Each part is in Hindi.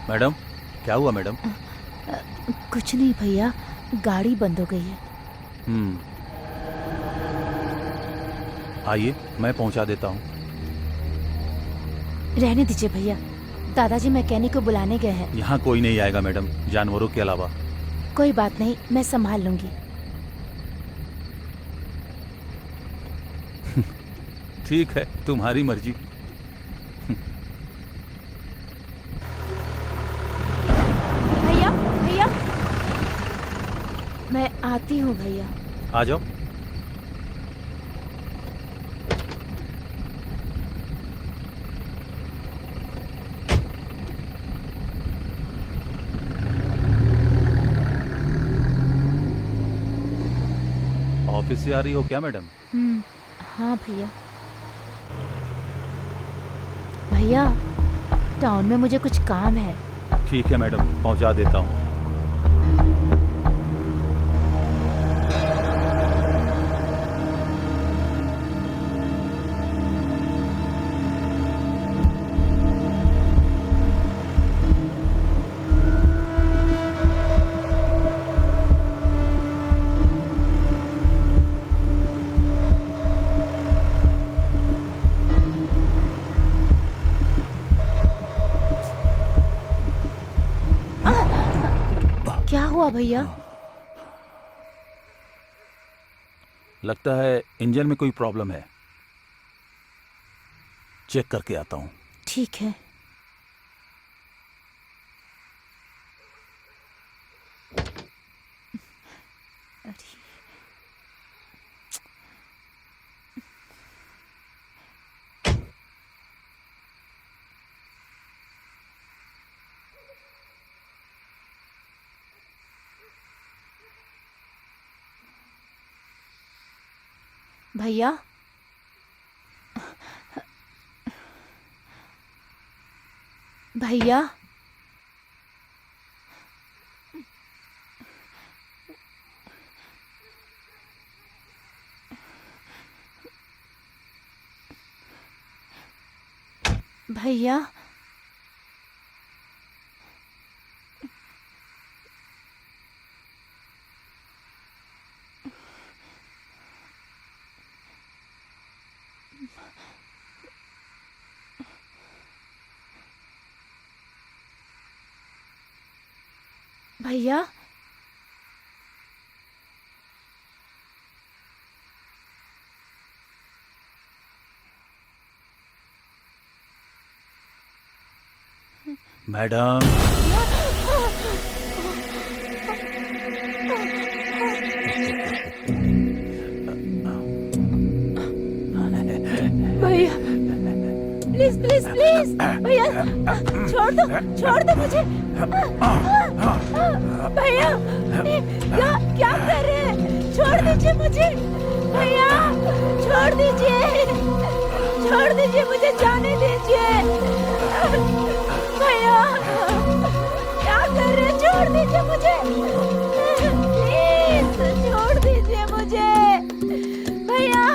मैडम, क्या हुआ मैडम? कुछ नहीं भैया, गाड़ी बंद हो गई है। आइए, मैं पहुंचा देता हूँ। रहने दीजिए भैया, दादाजी मैकेनिक को बुलाने गए हैं। यहाँ कोई नहीं आएगा मैडम, जानवरों के अलावा। कोई बात नहीं, मैं संभाल लूंगी। ठीक है, तुम्हारी मर्जी। भैया भैया, मैं आती हूँ भैया। आ जाओ। ऑफिस से आ रही हो क्या मैडम? हाँ भैया। भैया, टाउन में मुझे कुछ काम है। ठीक है मैडम, पहुंचा देता हूँ। क्या हुआ भैया? लगता है इंजन में कोई प्रॉब्लम है, चेक करके आता हूँ। ठीक है। भैया, भैया, भैया, भैया, मैडम, भैया, प्लीज प्लीज प्लीज, भैया, छोड़ दो मुझे। भैया, क्या क्या कर रहे हैं? छोड़ दीजिए मुझे। भैया, छोड़ दीजिए, मुझे जाने दीजिए। भैया, क्या कर रहे हैं? छोड़ दीजिए मुझे, प्लीज छोड़ दीजिए मुझे। भैया,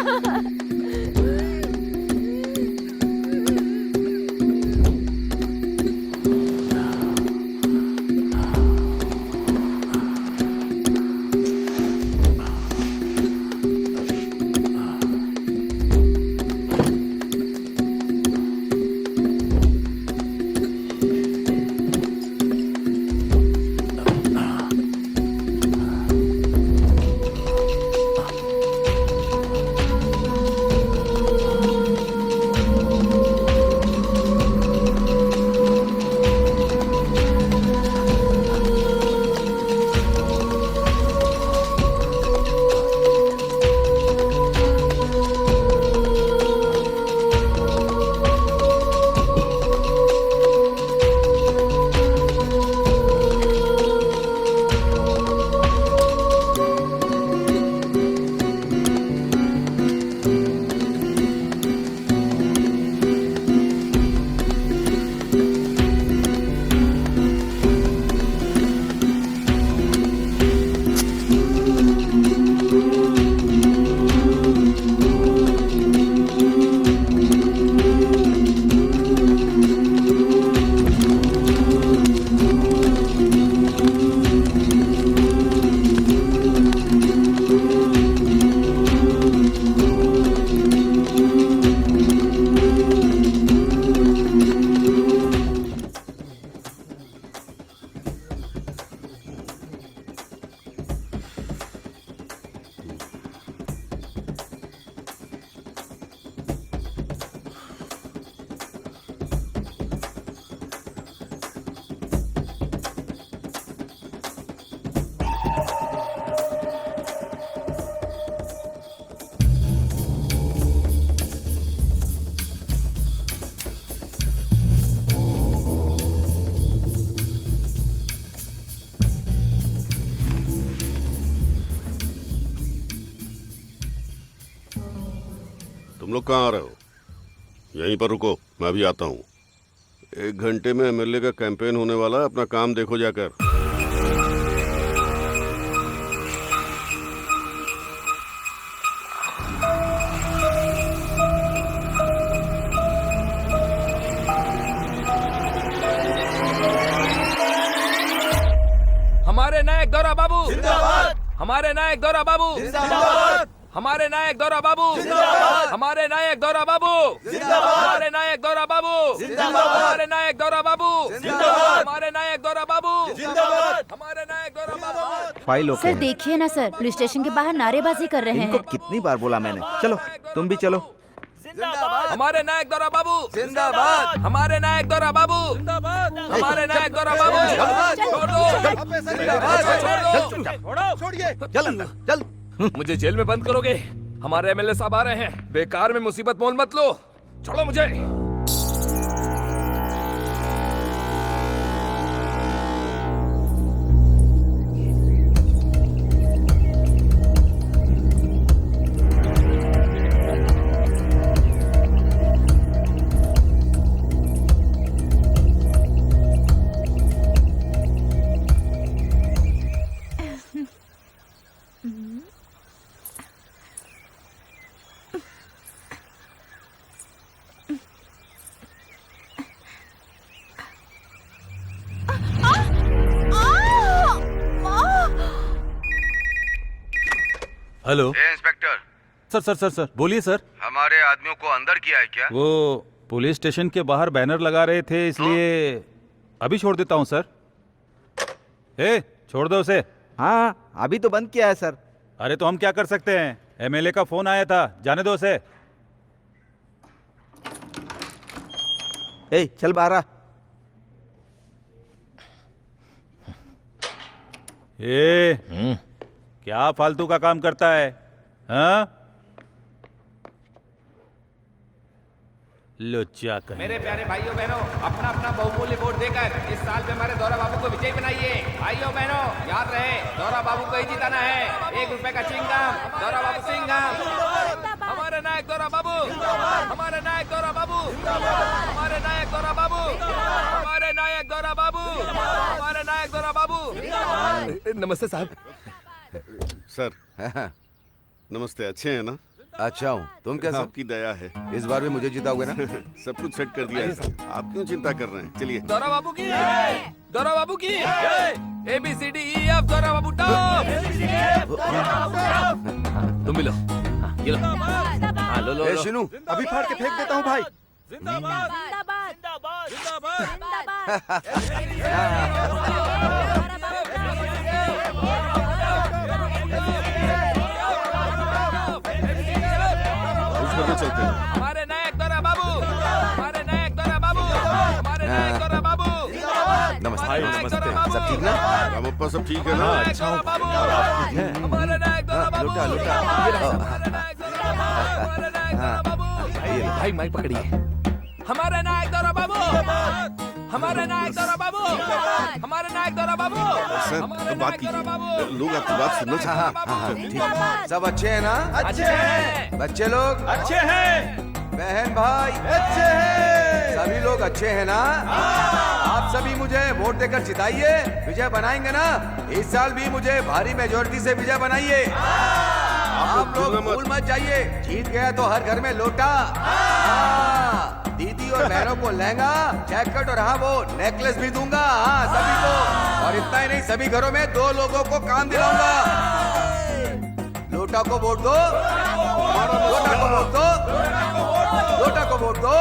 तुम लोग कहाँ आ रहे हो? यहीं पर रुको, मैं भी आता हूँ। 1 घंटे में एमएलए का कैंपेन होने वाला है, अपना काम देखो जाकर। हमारे नायक दौरा बाबू जिंदाबाद। हमारे नायक दौरा बाबू जिंदाबाद। हमारे नायक दौरा बाबू जिंदाबाद। हमारे नायक दौरा बाबू जिंदाबाद। हमारे नायक दौरा बाबू जिंदाबाद। हमारे नायक दौरा बाबू जिंदाबाद। हमारे नायक दौरा बाबू जिंदाबाद। हमारे नायक दौरा बाबू। फाइल ओके सर है। देखिए ना सर, पुलिस स्टेशन के बाहर नारेबाजी कर रहे इनको हैं। कितनी बार बोला मैंने, चलो तुम भी चलो। हमारे नायक दौरा बाबू जिंदाबाद। हमारे नायक दौरा बाबू जिंदाबाद। हमारे नायक दौरा बाबू छोड़ दो। छोड़िए, चल अंदर, चल। मुझे जेल में बंद करोगे? हमारे एमएलए साहब आ रहे हैं, बेकार में मुसीबत मोल मत लो, छोड़ो मुझे। हेलो इंस्पेक्टर, सर बोलिए सर। हमारे आदमियों को अंदर किया है क्या? वो पुलिस स्टेशन के बाहर बैनर लगा रहे थे, इसलिए अभी छोड़ देता हूँ सर। छोड़ दो उसे। हाँ अभी तो बंद किया है सर। अरे तो हम क्या कर सकते हैं, एमएलए का फोन आया था, जाने दो उसे। चल बाहर आ। क्या फालतू का काम करता है? हाँ लुच्चा कहीं। मेरे प्यारे भाइयों बहनों, अपना अपना बहुमूल्य वोट देकर इस साल में हमारे दौरा बाबू को विजयी बनाइए। भाइयों बहनों, याद रहे, दौरा बाबू को ही जिताना है। 1 रुपए का चिंगम, दौरा बाबू सिंघम। हमारे नायक दौरा बाबू, हमारे नायक दौरा बाबू, हमारे नायक दौरा बाबू, हमारे नायक दौरा बाबू, हमारे नायक दौरा बाबू। नमस्ते साहब। सर नमस्ते, अच्छे हैं ना? अच्छा हूँ, तुम कैसे? आपकी दया है। इस बार भी मुझे जिताओगे ना? सब कुछ सेट कर दिया है। आप क्यों चिंता कर रहे हैं? चलिए। दौरा बाबू की, दौरा बाबू की, ABCDEF दौरा बाबू टॉप। तुम भी लो, ये लो। हाँ लो लो ए लो। शिनू, अभी फाड़ के फेंक देता हूँ भाई। जिंदाबाद जिंदाबाद चलते हैं। हमारे नायक दौरा बाबू, हमारे नायक दौरा बाबू, हमारे नायक दौरा बाबू। नमस्ते। भाई, नमस्ते। नमस्ते। सब ठीक ना? रामप्पा सब ठीक है ना? अच्छा बाबू, हमारे नायक दौरा बाबू। लुटा, लुटा। हमारे नायक दौरा बाबू, हमारे नायक दौरा बाबू। भाई माइक पकड़िए। हमारे नायक दौरा बाबू, हमारे नायक दौरा बाबू, हमारे नायक दौरा बाबू, सर हमारे तो बात नायक दौरा बाबू। कीजिए, लोग आपकी बात सुनना चाहते हैं। हाँ, ठीक। सब अच्छे हैं ना? अच्छे हैं, बच्चे लोग अच्छे हैं, बहन भाई अच्छे हैं, सभी लोग अच्छे हैं ना? आप सभी मुझे वोट देकर जिताइए, विजय बनाएंगे ना? इस साल भी मुझे भारी मेजोरिटी से विजय बनाइए। आप लोग भूल मत जाइए, जीत गया तो हर घर में लोटा, दीदी और बहनों को लहंगा, जैकेट और हाँ वो नेकलेस भी दूंगा। हाँ सभी को, और इतना ही नहीं, सभी घरों में 2 लोगों को काम दिलाऊंगा। लोटा को वोट दो, लोटा को वोट दो, लोटा को वोट दो,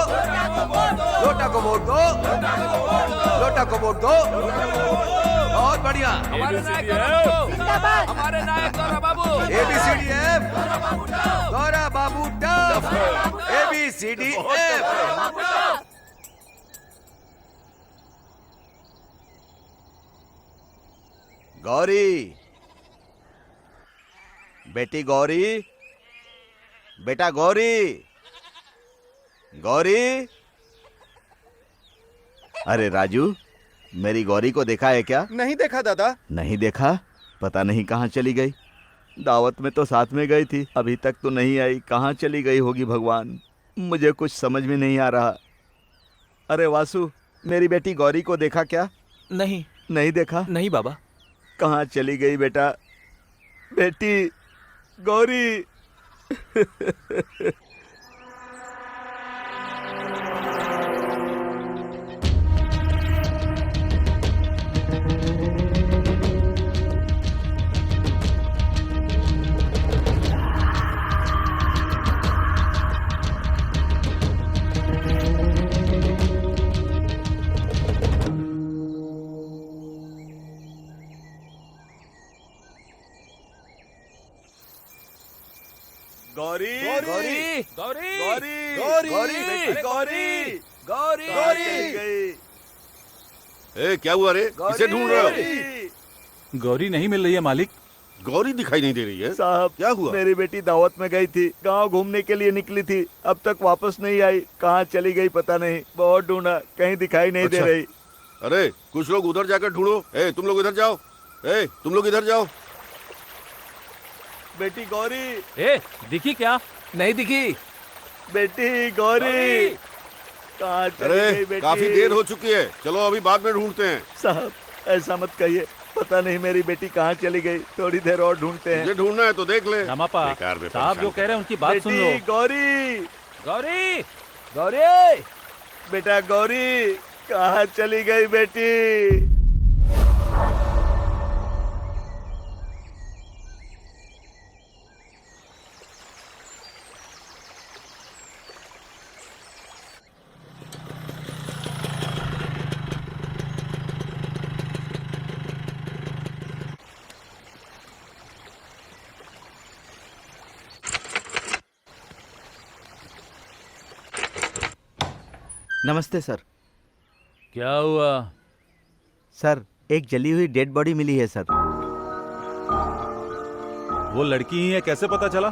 लोटा को वोट दो, लोटा को वोट दो। बहुत बढ़िया। हमारे नायक दौरा बाबू, जिंदाबाद, हमारे नायक दौरा बाबू। ABCDF दौरा बाबू टफ, ABCDF। गौरी, बेटी गौरी, बेटा गौरी, गौरी। अरे राजू, मेरी गौरी को देखा है क्या? नहीं देखा दादा। नहीं देखा? पता नहीं कहाँ चली गई। दावत में तो साथ में गई थी, अभी तक तो नहीं आई। कहाँ चली गई होगी भगवान, मुझे कुछ समझ में नहीं आ रहा। अरे वासु, मेरी बेटी गौरी को देखा क्या? नहीं नहीं देखा? नहीं बाबा। कहाँ चली गई बेटा? बेटी गौरी। गौरी गौरी गौरी गौरी गौरी बेटी गौरी गौरी चली गई। ए क्या हुआ रे, किसे ढूंढ रहे हो? गौरी नहीं मिल रही है मालिक। गौरी दिखाई नहीं दे रही है। साहब क्या हुआ? मेरी बेटी दावत में गई थी, गांव घूमने के लिए निकली थी, अब तक वापस नहीं आई। कहाँ चली गई पता नहीं, बहुत ढूंढा, कहीं दिखाई नहीं दे अच्छा। रही। अरे कुछ लोग उधर जाकर ढूंढो। ए तुम लोग इधर जाओ, ए तुम लोग इधर जाओ। बेटी गौरी, ए दिखी क्या? नहीं दिखी। बेटी गौरी, कहाँ चली गई अरे बेटी? काफी देर हो चुकी है, चलो अभी बाद में ढूंढते हैं। साहब ऐसा मत कहिए, पता नहीं मेरी बेटी कहाँ चली गई, थोड़ी देर और ढूंढते हैं। मुझे ढूंढना है तो देख ले। रामापा, बेकार में साहब जो परेशान कह रहे हैं उनकी बात सुन लो। बेटी गौरी, गौरी गौरी बेटा गौरी, कहाँ चली गई बेटी? नमस्ते सर। क्या हुआ? सर एक जली हुई डेड बॉडी मिली है सर। वो लड़की ही है, कैसे पता चला?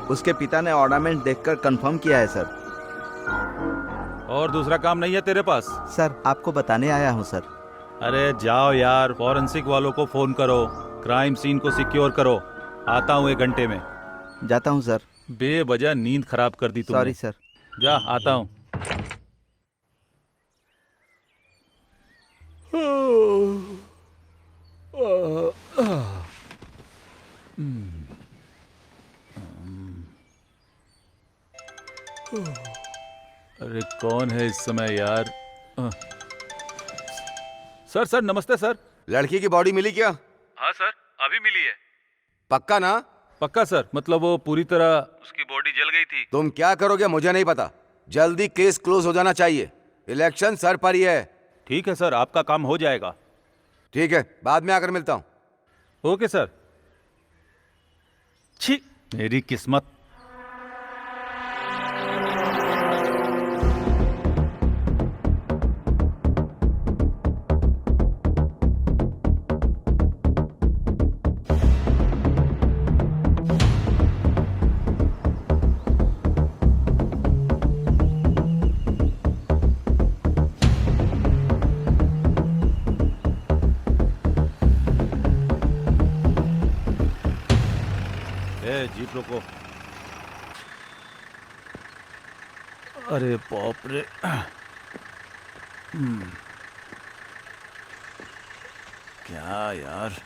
उसके पिता ने ऑर्नामेंट देखकर कंफर्म किया है सर। और दूसरा काम नहीं है तेरे पास? सर आपको बताने आया हूँ सर। अरे जाओ यार, फॉरेंसिक वालों को फोन करो, क्राइम सीन को सिक्योर करो। आता हूँ 1 घंटे में। जाता हूँ सर। बेवजह नींद खराब कर दी तुमने। Sorry sir. जा, आता हूँ। अरे कौन है इस समय यार? सर सर नमस्ते सर। लड़की की बॉडी मिली क्या? हाँ सर, अभी मिली है। पक्का ना? पक्का सर, मतलब वो पूरी तरह उसकी बॉडी जल गई थी। तुम क्या करोगे मुझे नहीं पता, जल्दी केस क्लोज हो जाना चाहिए। इलेक्शन सर पर ही है। ठीक है सर, आपका काम हो जाएगा। ठीक है, बाद में आकर मिलता हूँ। Okay sir. छी, मेरी किस्मत। जीप रोको। अरे बाप रे। क्या यार।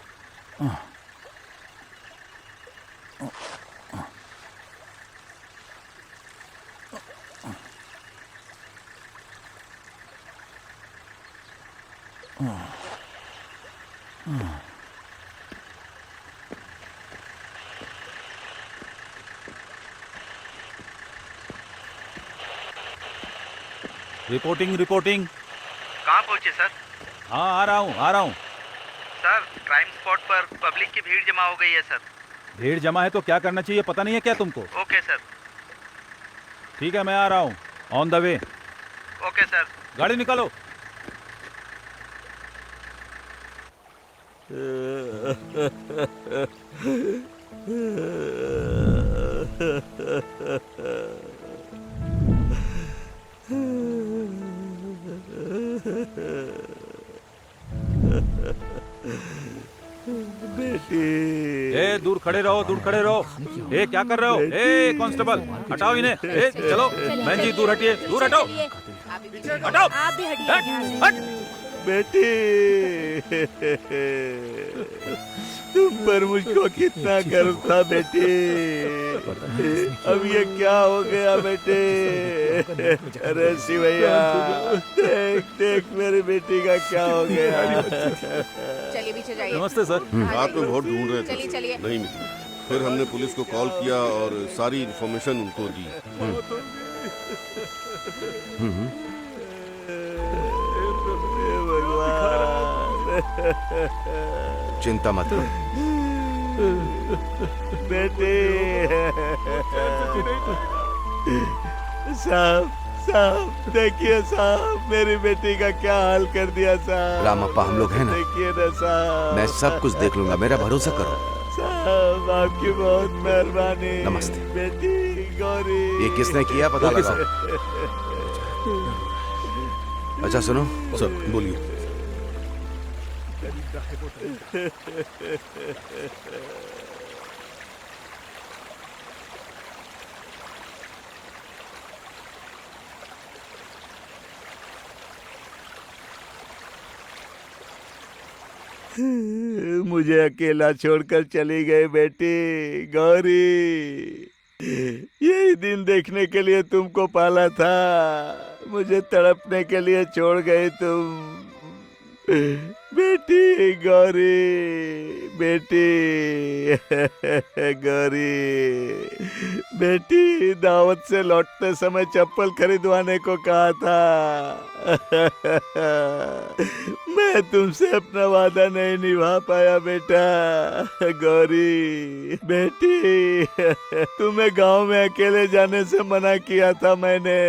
Reporting reporting. कहाँ पहुँचे सर? हाँ आ रहा हूँ। सर क्राइम स्पॉट पर पब्लिक की भीड़ जमा हो गई है सर। भीड़ जमा है तो क्या करना चाहिए पता नहीं है क्या तुमको? Okay sir. ठीक है, मैं आ रहा हूँ। On the way. Okay sir. गाड़ी निकालो। बेटी। ए दूर खड़े रहो, दूर खड़े रहो। ए क्या कर रहे हो? ए कांस्टेबल हटाओ इन्हें। ए चलो बहन जी दूर हटिए, दूर हटो, हटाओ। आप भी हटिए हट, यहाँ से। हट। बेटी, तुम पर मुझको कितना गर्व था बेटी। अब ये क्या हो गया बेटे? अरे शिवैया, देख देख मेरी बेटी का क्या हो गया। चलिए पीछे जाइए। नमस्ते सर। रात में बहुत ढूंढ रहे थे, चलिए, चलिए। नहीं मिली। फिर हमने पुलिस को कॉल किया और सारी इन्फॉर्मेशन उनको दी। हे भगवान। चिंता मत करो। बेटे, साहब साहब देखिए साहब, मेरी बेटी का क्या हाल कर दिया साहब। रामप्पा, हम लोग हैं ना? देखिए ना साहब, मैं सब कुछ देख लूंगा, मेरा भरोसा करो। साहब आपकी बहुत मेहरबानी। नमस्ते। बेटी गौरी। ये किसने किया पता ओके, लगाओ। अच्छा सुनो, सर बोलिए। मुझे अकेला छोड़कर चली गई बेटी गौरी। यही दिन देखने के लिए तुमको पाला था, मुझे तड़पने के लिए छोड़ गई तुम। बेटी गौरी, बेटी गौरी, बेटी दावत से लौटते समय चप्पल खरीदवाने को कहा था। मैं तुमसे अपना वादा नहीं निभा पाया बेटा गौरी। बेटी, तुम्हें गांव में अकेले जाने से मना किया था मैंने।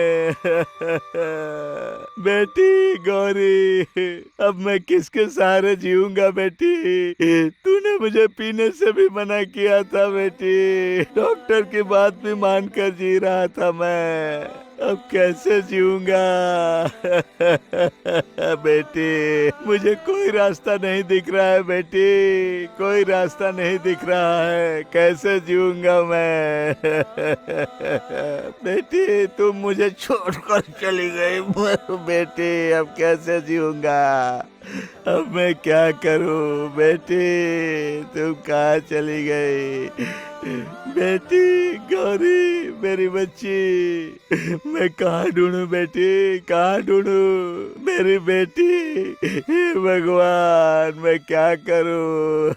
बेटी गौरी, अब मैं किसके सहारे जीऊंगा बेटी? तूने मुझे पीने से भी मना किया था बेटी। डॉक्टर की बात भी मानकर जी रहा था मैं, अब कैसे जीऊंगा? बेटी, मुझे कोई रास्ता नहीं दिख रहा है बेटी, कोई रास्ता नहीं दिख रहा है, कैसे जीऊंगा मैं? बेटी, तुम मुझे छोड़कर चली गई बेटी, अब कैसे जीऊंगा? अब मैं क्या करूं बेटी? तुम कहाँ चली गई? बेटी गौरी, मेरी बच्ची, मैं कहाँ ढूंढूं बेटी, कहाँ ढूंढूं मेरी बेटी? हे भगवान, मैं क्या करूं?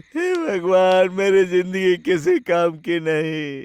हे भगवान, मेरी जिंदगी किसी काम की नहीं।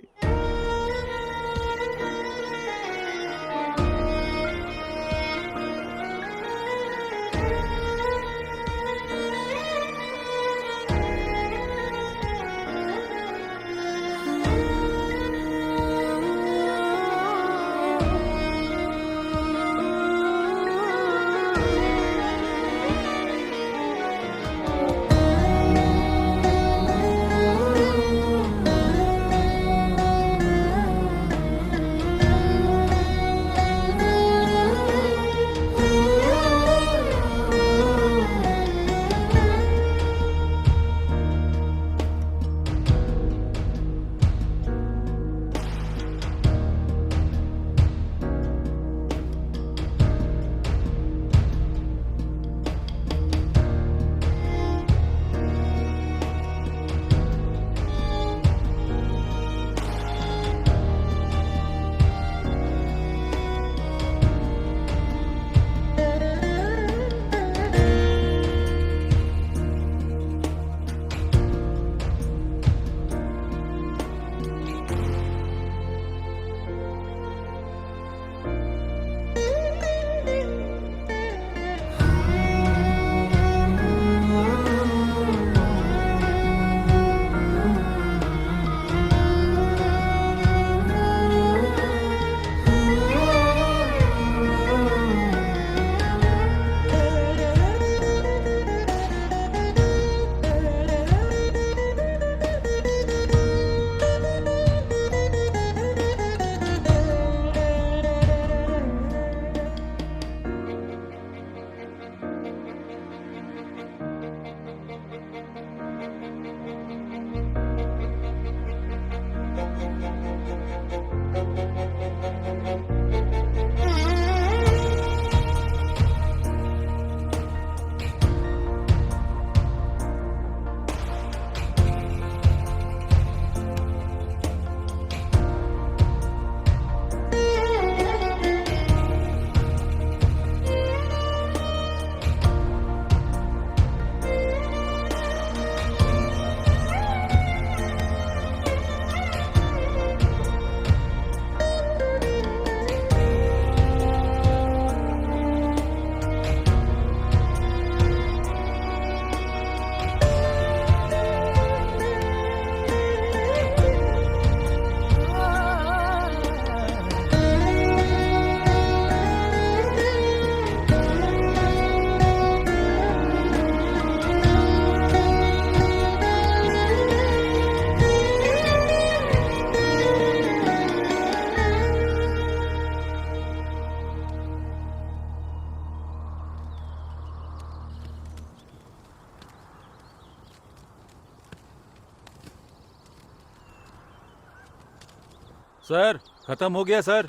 सर खत्म हो गया सर।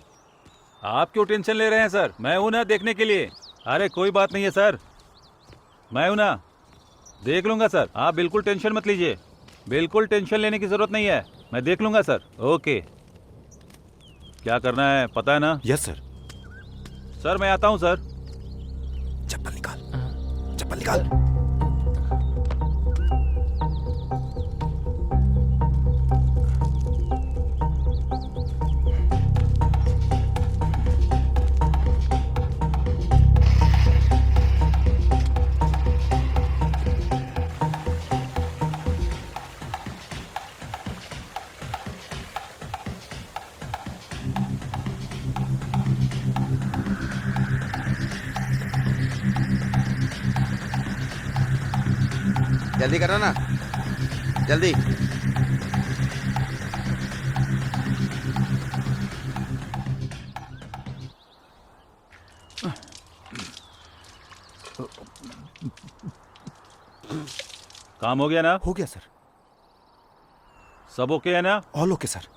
आप क्यों टेंशन ले रहे हैं सर? मैं हूं ना देखने के लिए। अरे कोई बात नहीं है सर, मैं हूं ना, देख लूंगा सर। आप बिल्कुल टेंशन मत लीजिए, बिल्कुल टेंशन लेने की जरूरत नहीं है, मैं देख लूंगा सर। ओके, क्या करना है पता है ना? Yes sir. सर मैं आता हूं सर। चप्पल निकाल, चप्पल निकाल। जल्दी करो ना, जल्दी। काम हो गया ना? हो गया सर। सब ओके है ना? All okay sir.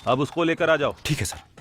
अब उसको लेकर आ जाओ। ठीक है सर।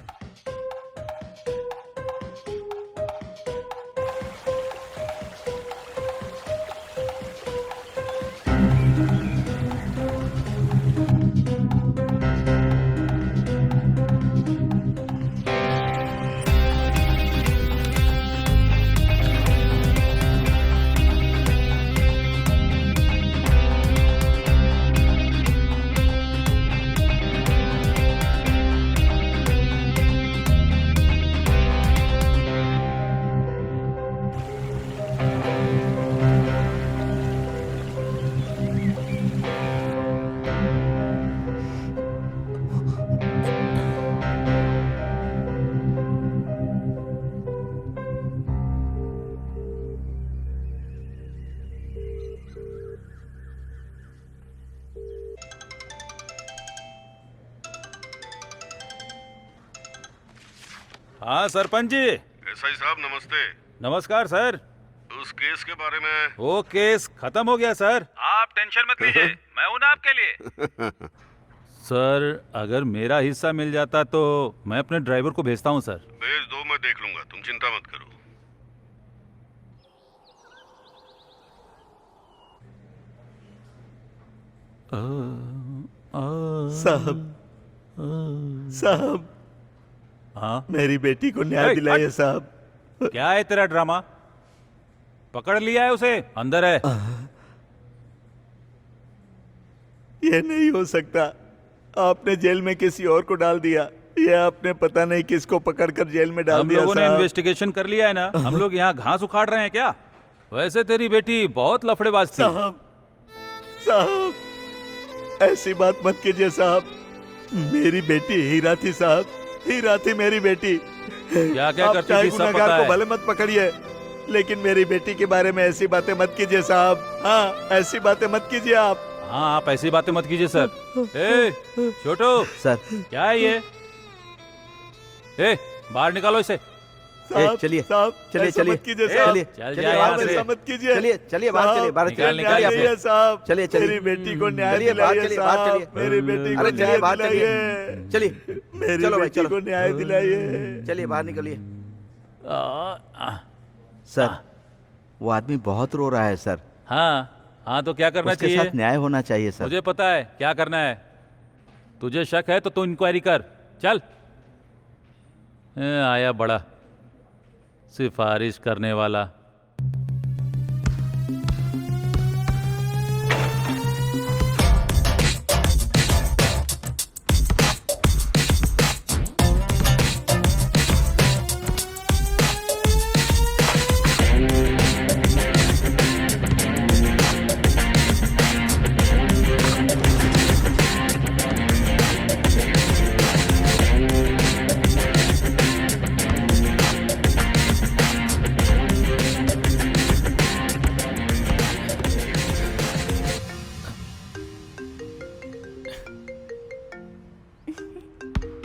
हाँ सरपंच जी। एसआई साहब नमस्ते। नमस्कार सर। उस केस के बारे में? वो केस खत्म हो गया सर, आप टेंशन मत लीजिए, मैं हूं ना आपके लिए। सर अगर मेरा हिस्सा मिल जाता तो मैं अपने ड्राइवर को भेजता हूं सर। भेज दो, मैं देख लूंगा, तुम चिंता मत करो। साहब, साहब, हाँ मेरी बेटी को न्याय दिलाइए साहब। क्या है तेरा ड्रामा? पकड़ लिया है उसे, अंदर है। ये नहीं हो सकता, आपने जेल में किसी और को डाल दिया। ये आपने पता नहीं किसको पकड़कर जेल में डाल हम दिया। लोगों ने साहब, इन्वेस्टिगेशन कर लिया है ना, हम लोग यहाँ घास उखाड़ रहे हैं क्या? वैसे तेरी बेटी बहुत लफड़ेबाज थी। साहब, साहब, ऐसी बात मत कीजिए साहब। मेरी बेटी हीरा थी साहब, हीरा थी मेरी बेटी। क्या क्या आप करती चाहे थी सब गुनहगार पता को है। भले मत पकड़िए, लेकिन मेरी बेटी के बारे में ऐसी बातें मत कीजिए साहब। हाँ, ऐसी बातें मत कीजिए आप। हाँ आप ऐसी बातें मत कीजिए सर। ए छोटू, सर, क्या है ये? ए बाहर निकालो इसे। साहब, चलिए, साहब, चलिए, ऐसा चलिए, मत कीजिए ए, साहब। चलिए, चल चलिए, जा बाहर यहाँ साहब, से। ऐसा मत कीजिए। चलिए, चलिए, बाहर चलिए, बाहर निकाल, चलिए, निकाल, चलिए, चलिए आप साहब, चलिए, चलिए। मेरी बेटी को न्याय चलिए, बाहर दिलाइए चलिए, बाहर साहब। चलिए। मेरी बेटी को अरे न्याय चलिए, बाहर दिलाइए। चलिए, मेरी चलो भाई, बेटी चलो। को न्याय दिलाइए। चलिए, बाहर निकलिए। सर, वो आदमी बहुत रो रहा है सर। हाँ हाँ तो क्या करना उसके चाहिए? साथ न्याय होना चाहिए सर। मुझे पता है क्या करना है। तुझे शक है तो तू इंक्वायरी कर, चल। आया बड़ा सिफारिश करने वाला।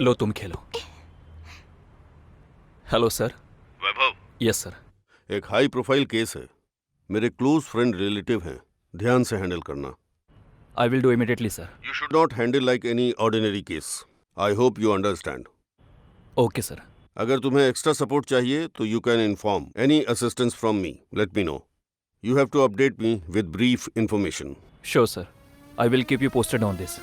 लो तुम खेलो। Hello sir. Vaibhav, yes sir. एक हाई प्रोफाइल केस है, मेरे क्लोज फ्रेंड रिलेटिव हैं, ध्यान से हैंडल करना। I will do immediately sir. You should not handle like any ordinary case. I hope you understand. Okay sir. अगर तुम्हें एक्स्ट्रा सपोर्ट चाहिए तो you can inform any assistance from me. Let me know. You have to update me with brief information. Sure sir. I will keep you posted on this.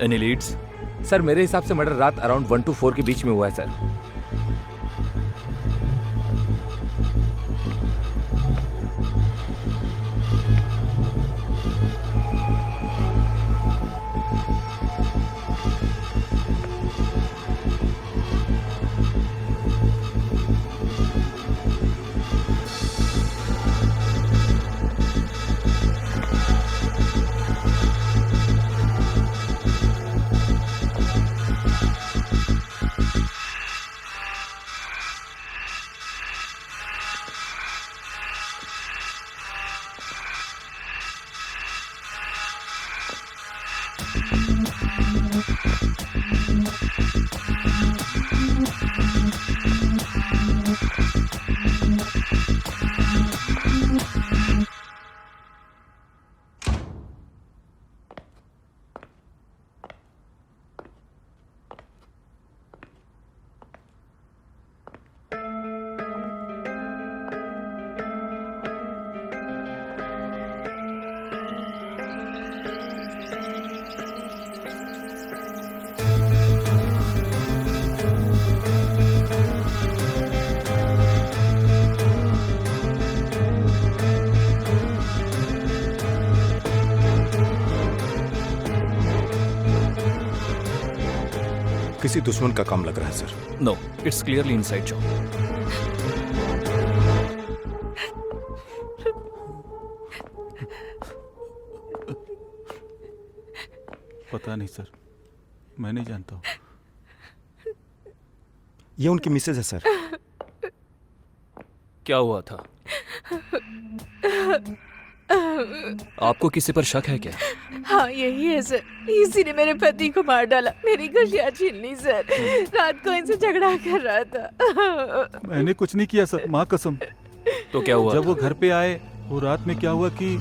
Any leads? Sir मेरे हिसाब से मर्डर रात अराउंड 1 to 4 के बीच में हुआ है सर. किसी दुश्मन का काम लग रहा है sir. No, it's clearly inside job. पता नहीं सर, मैं नहीं जानता हूँ. ये उनकी मिसेज है सर. क्या हुआ था? आपको किसी पर शक है क्या? हाँ यही है सर, इसी ने मेरे पति को मार डाला, मेरी खुशियाँ छीन ली सर. रात को इनसे झगड़ा कर रहा था. मैंने कुछ नहीं किया सर, माँ कसम. तो क्या हुआ? जब वो घर पे आए वो रात में क्या हुआ कि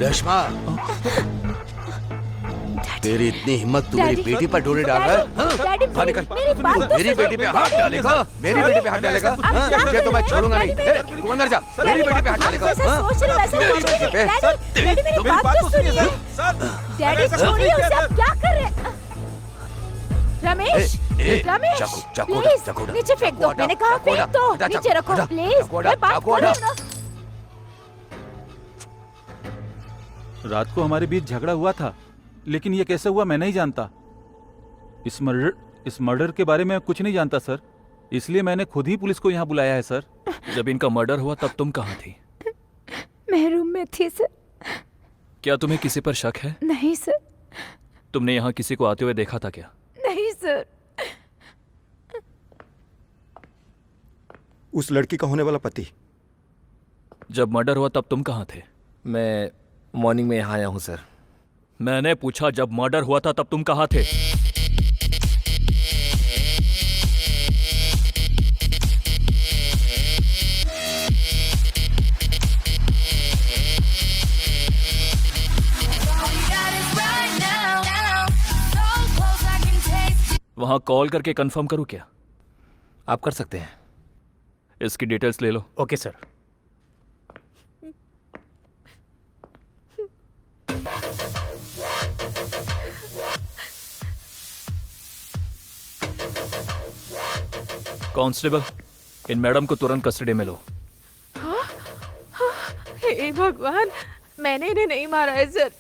रेशमा, तेरी इतनी हिम्मत, तू मेरी बेटी पर डोरे डाल रहा है? डैडी, हाँ, निकल। मेरी बात तो मेरी बेटी पे हाथ डालेगा? मेरी बेटी पे हाथ डालेगा? हाँ, तुझे तो मैं छोड़ूंगा नहीं. तू अंदर जा. मेरी बेटी पे हाथ डालेगा? जैसा सोच रहे वैसा मेरी कुछ बेटी नहीं. पे. डैडी मेरी बात तो सुनिए. डैडी छोड़िए उसे, आप क्या कर रहे हैं? रमेश, रमेश, चाकू प्लीज नीचे फेंक दो. मैंने कहा फेंक दो, नीचे रखो प्लीज. मैं बात कर रही हूँ ना. रात को हमारे बीच झगड़ा हुआ था, लेकिन ये कैसे हुआ मैं नहीं जानता. इस मर्डर के बारे में कुछ नहीं जानता सर, इसलिए मैंने खुद ही पुलिस को यहाँ बुलाया है सर. जब इनका मर्डर हुआ तब तुम कहाँ थी? मैं रूम में थी सर. क्या तुम्हें किसी पर शक है? नहीं सर. तुमने यहाँ किसी को आते हुए देखा था क्या? नहीं सर. उस लड़की का होने वाला पति. जब मर्डर हुआ तब तुम कहाँ थे? मैं मॉर्निंग में यहाँ आया हूँ सर। मैंने पूछा जब मर्डर हुआ था तब तुम कहाँ थे? वहां कॉल करके कंफर्म करूं क्या? आप कर सकते हैं। इसकी डिटेल्स ले लो। Okay sir. कांस्टेबल, इन मैडम को तुरंत कस्टडी में लो। हे भगवान, मैंने इन्हें नहीं मारा है सर।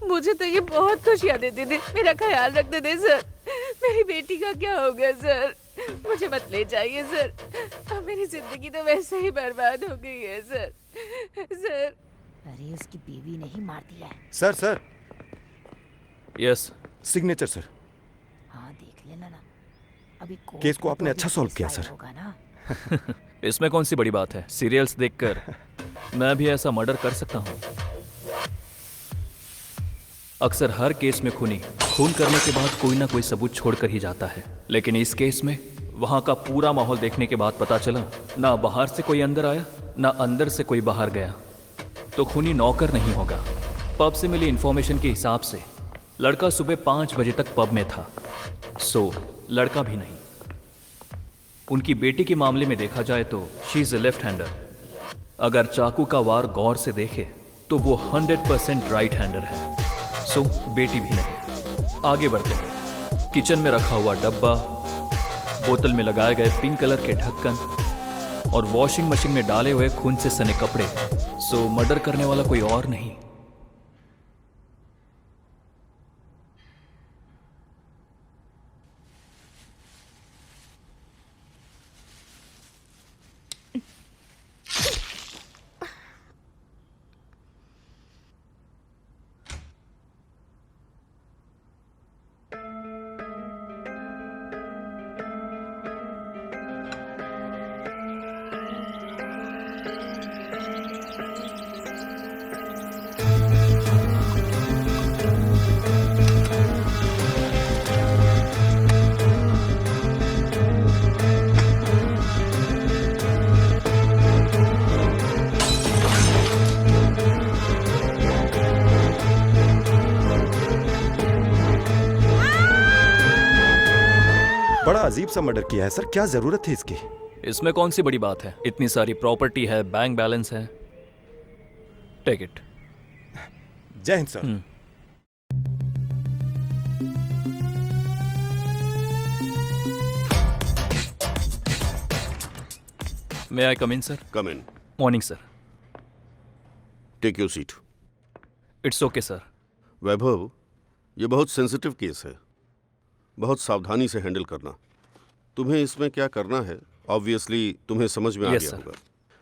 मुझे तो ये बहुत खुशियाँ देते थे, मेरा ख्याल रखते थे सर। मेरी बेटी का क्या हो गया सर? मुझे मत ले जाइए सर। अब मेरी जिंदगी तो वैसे ही बर्बाद हो गई है सर। सर अरे उसकी बीवी ने ही मार दिया है। Sir sir yes. Signature sir. हाँ देख लेना ना। अभी केस को आपने अच्छा सॉल्व किया सर। होगा ना। इसमें कौन सी बड़ी बात है? सीरियल्स देखकर मैं भी ऐसा मर्डर कर सकता हूँ। अक्सर हर केस में खूनी खून करने के बाद कोई ना कोई सबूत छोड़कर ही जाता है, लेकिन इस केस में वहां का पूरा माहौल देखने के बाद पता चला ना बाहर से कोई अंदर आया ना अंदर से कोई बाहर गया, तो खूनी नौकर नहीं होगा। पब से मिली इंफॉर्मेशन के हिसाब से लड़का सुबह 5 बजे तक पब में था, सो लड़का भी नहीं। उनकी बेटी के मामले में देखा जाए तो she is a left hander. अगर चाकू का वार गौर से देखे तो वो 100% राइट हैंडर है, सो बेटी भी नहीं। आगे बढ़ते हैं। किचन में रखा हुआ डब्बा, बोतल में लगाए गए पिंक कलर के ढक्कन और वॉशिंग मशीन में डाले हुए खून से सने कपड़े, सो मर्डर करने वाला कोई और नहीं। बड़ा अजीब सा मर्डर किया है सर, क्या जरूरत थी इसकी? इसमें कौन सी बड़ी बात है? इतनी सारी प्रॉपर्टी है, बैंक बैलेंस है। Take it. जय हिंद sir. May I come in sir? Come in. Morning sir. Take your seat. It's okay sir. Vaibhav, ये बहुत सेंसिटिव केस है, बहुत सावधानी से हैंडल करना। तुम्हें इसमें क्या करना है ऑब्वियसली तुम्हें समझ में आ Yes, गया sir. होगा।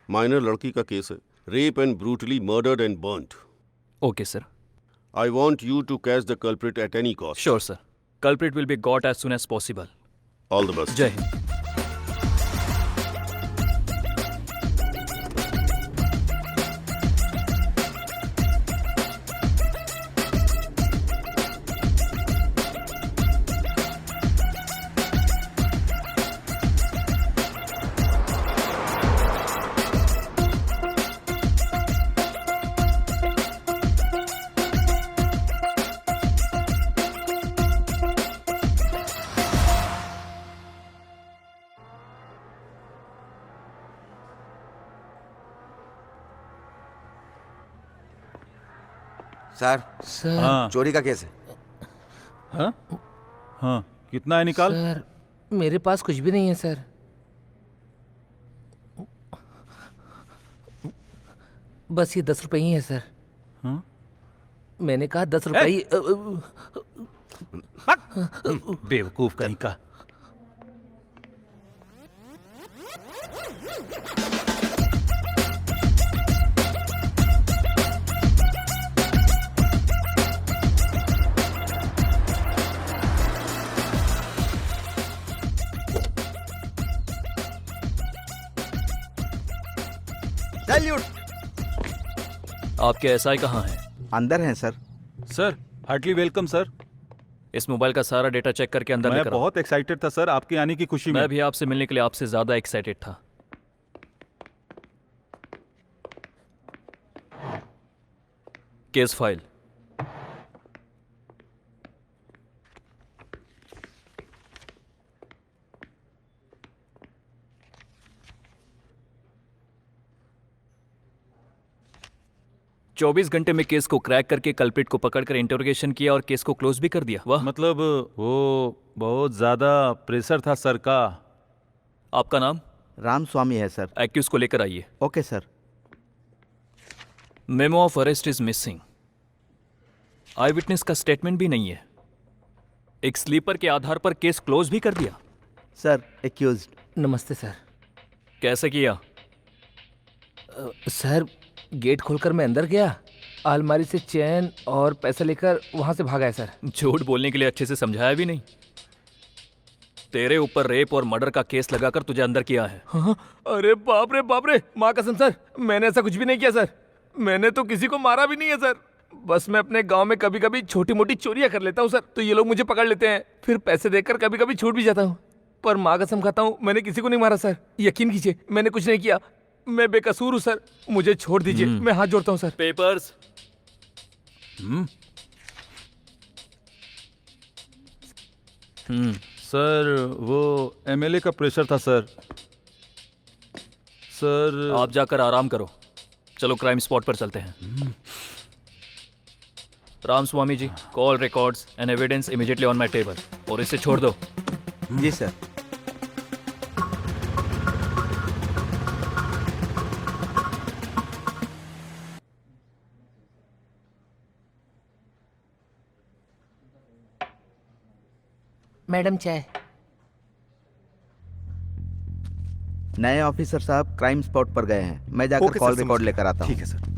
माइनर लड़की का केस है, rape and brutally murdered and burned. Okay sir. I want you to catch the culprit at any cost. Sure sir. Culprit will be got as soon as possible. All the best. जय हिंद। सर हाँ चोरी का केस है। हाँ हाँ, कितना है निकाल? सर मेरे पास कुछ भी नहीं है सर। बस ये 10 रुपए ही है सर। हाँ? मैंने कहा 10 रुपए ही। बेवकूफ कहीं का। सैल्यूट। आपके एसआई कहाँ हैं? अंदर हैं sir. Sir heartily welcome sir. इस मोबाइल का सारा डेटा चेक करके अंदर मैं लेकर आओ। बहुत एक्साइटेड था सर आपके आने की खुशी में। मैं भी आपसे मिलने के लिए आपसे ज्यादा एक्साइटेड था। Case file. चौबीस घंटे में केस को क्रैक करके कल्प्रिट को पकड़कर इंटरोगेशन किया और केस को क्लोज भी कर दिया। वाह। मतलब वो बहुत ज्यादा प्रेशर था सर का। आपका नाम? राम स्वामी है सर। एक्यूज को लेकर आइए। Okay sir. Memo of arrest is missing. I witness का स्टेटमेंट भी नहीं है। एक स्लीपर के आधार पर केस क्लोज भी कर दिया। Sir accused. नमस्ते सर। कैसे किया? सर गेट खोलकर मैं अंदर गया, अलमारी से चैन और पैसे लेकर वहां से भागा है सर। झूठ बोलने के लिए अच्छे से समझाया भी नहीं। तेरे ऊपर रेप और मर्डर का केस लगाकर तुझे अंदर किया है। हाँ? अरे बाप रे, माँ कसम सर, मैंने ऐसा कुछ भी नहीं किया सर। मैंने तो किसी को मारा भी नहीं है सर। बस मैं अपने गांव में कभी कभी छोटी मोटी चोरियां कर लेता हूँ सर, तो ये लोग मुझे पकड़ लेते हैं, फिर पैसे देकर कभी कभी छूट भी जाता हूँ। पर माँ कसम खाता हूँ मैंने किसी को नहीं मारा सर। यकीन कीजिए मैंने कुछ नहीं किया। मैं बेकसूर हूँ सर, मुझे छोड़ दीजिए। मैं हाथ जोड़ता हूँ सर। पेपर्स। सर वो एमएलए का प्रेशर था सर। सर आप जाकर आराम करो। चलो क्राइम स्पॉट पर चलते हैं। Ram Swami ji, call records and evidence immediately on my table. और इसे छोड़ दो। जी सर। मैडम चाय। नए ऑफिसर साहब क्राइम स्पॉट पर गए हैं, मैं जाकर ओके कॉल सर, रिकॉर्ड समझ लेकर आता हूँ। ठीक है सर।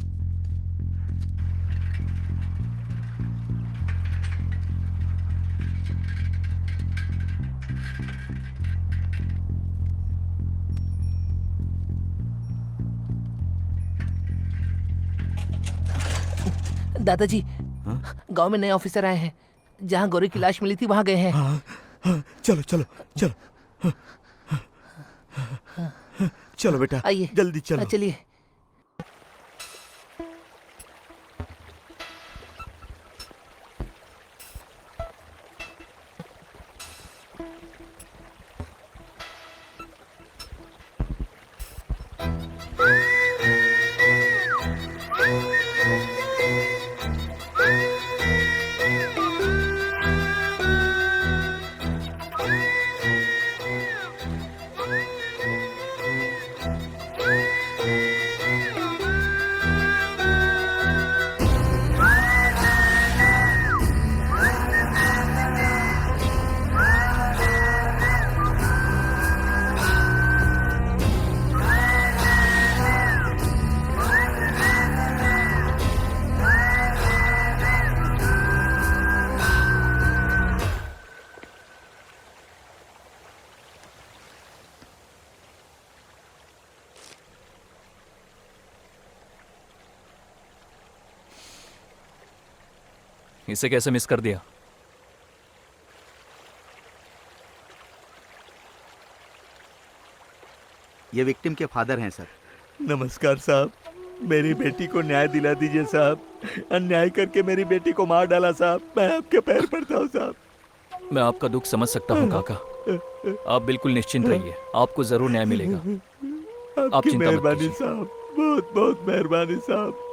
दादाजी गांव में नए ऑफिसर आए हैं, जहां गौरी की लाश मिली थी वहां गए हैं। चलो चलो चलो चलो बेटा, आइए जल्दी चलो। चलिए। इसे कैसे मिस कर दिया? ये विक्टिम के फादर हैं सर। नमस्कार साहब, मेरी बेटी को न्याय दिला दीजिए साहब। अन्याय करके मेरी बेटी को मार डाला साहब। मैं आपके पैर पड़ता हूँ साहब। मैं आपका दुख समझ सकता हूँ काका। आप बिल्कुल निश्चिंत रहिए, आपको जरूर न्याय मिलेगा। आप आपकी चिंता मत मेहरबानी कीजिए। साहब, बहुत बहुत मेहरबानी साहब।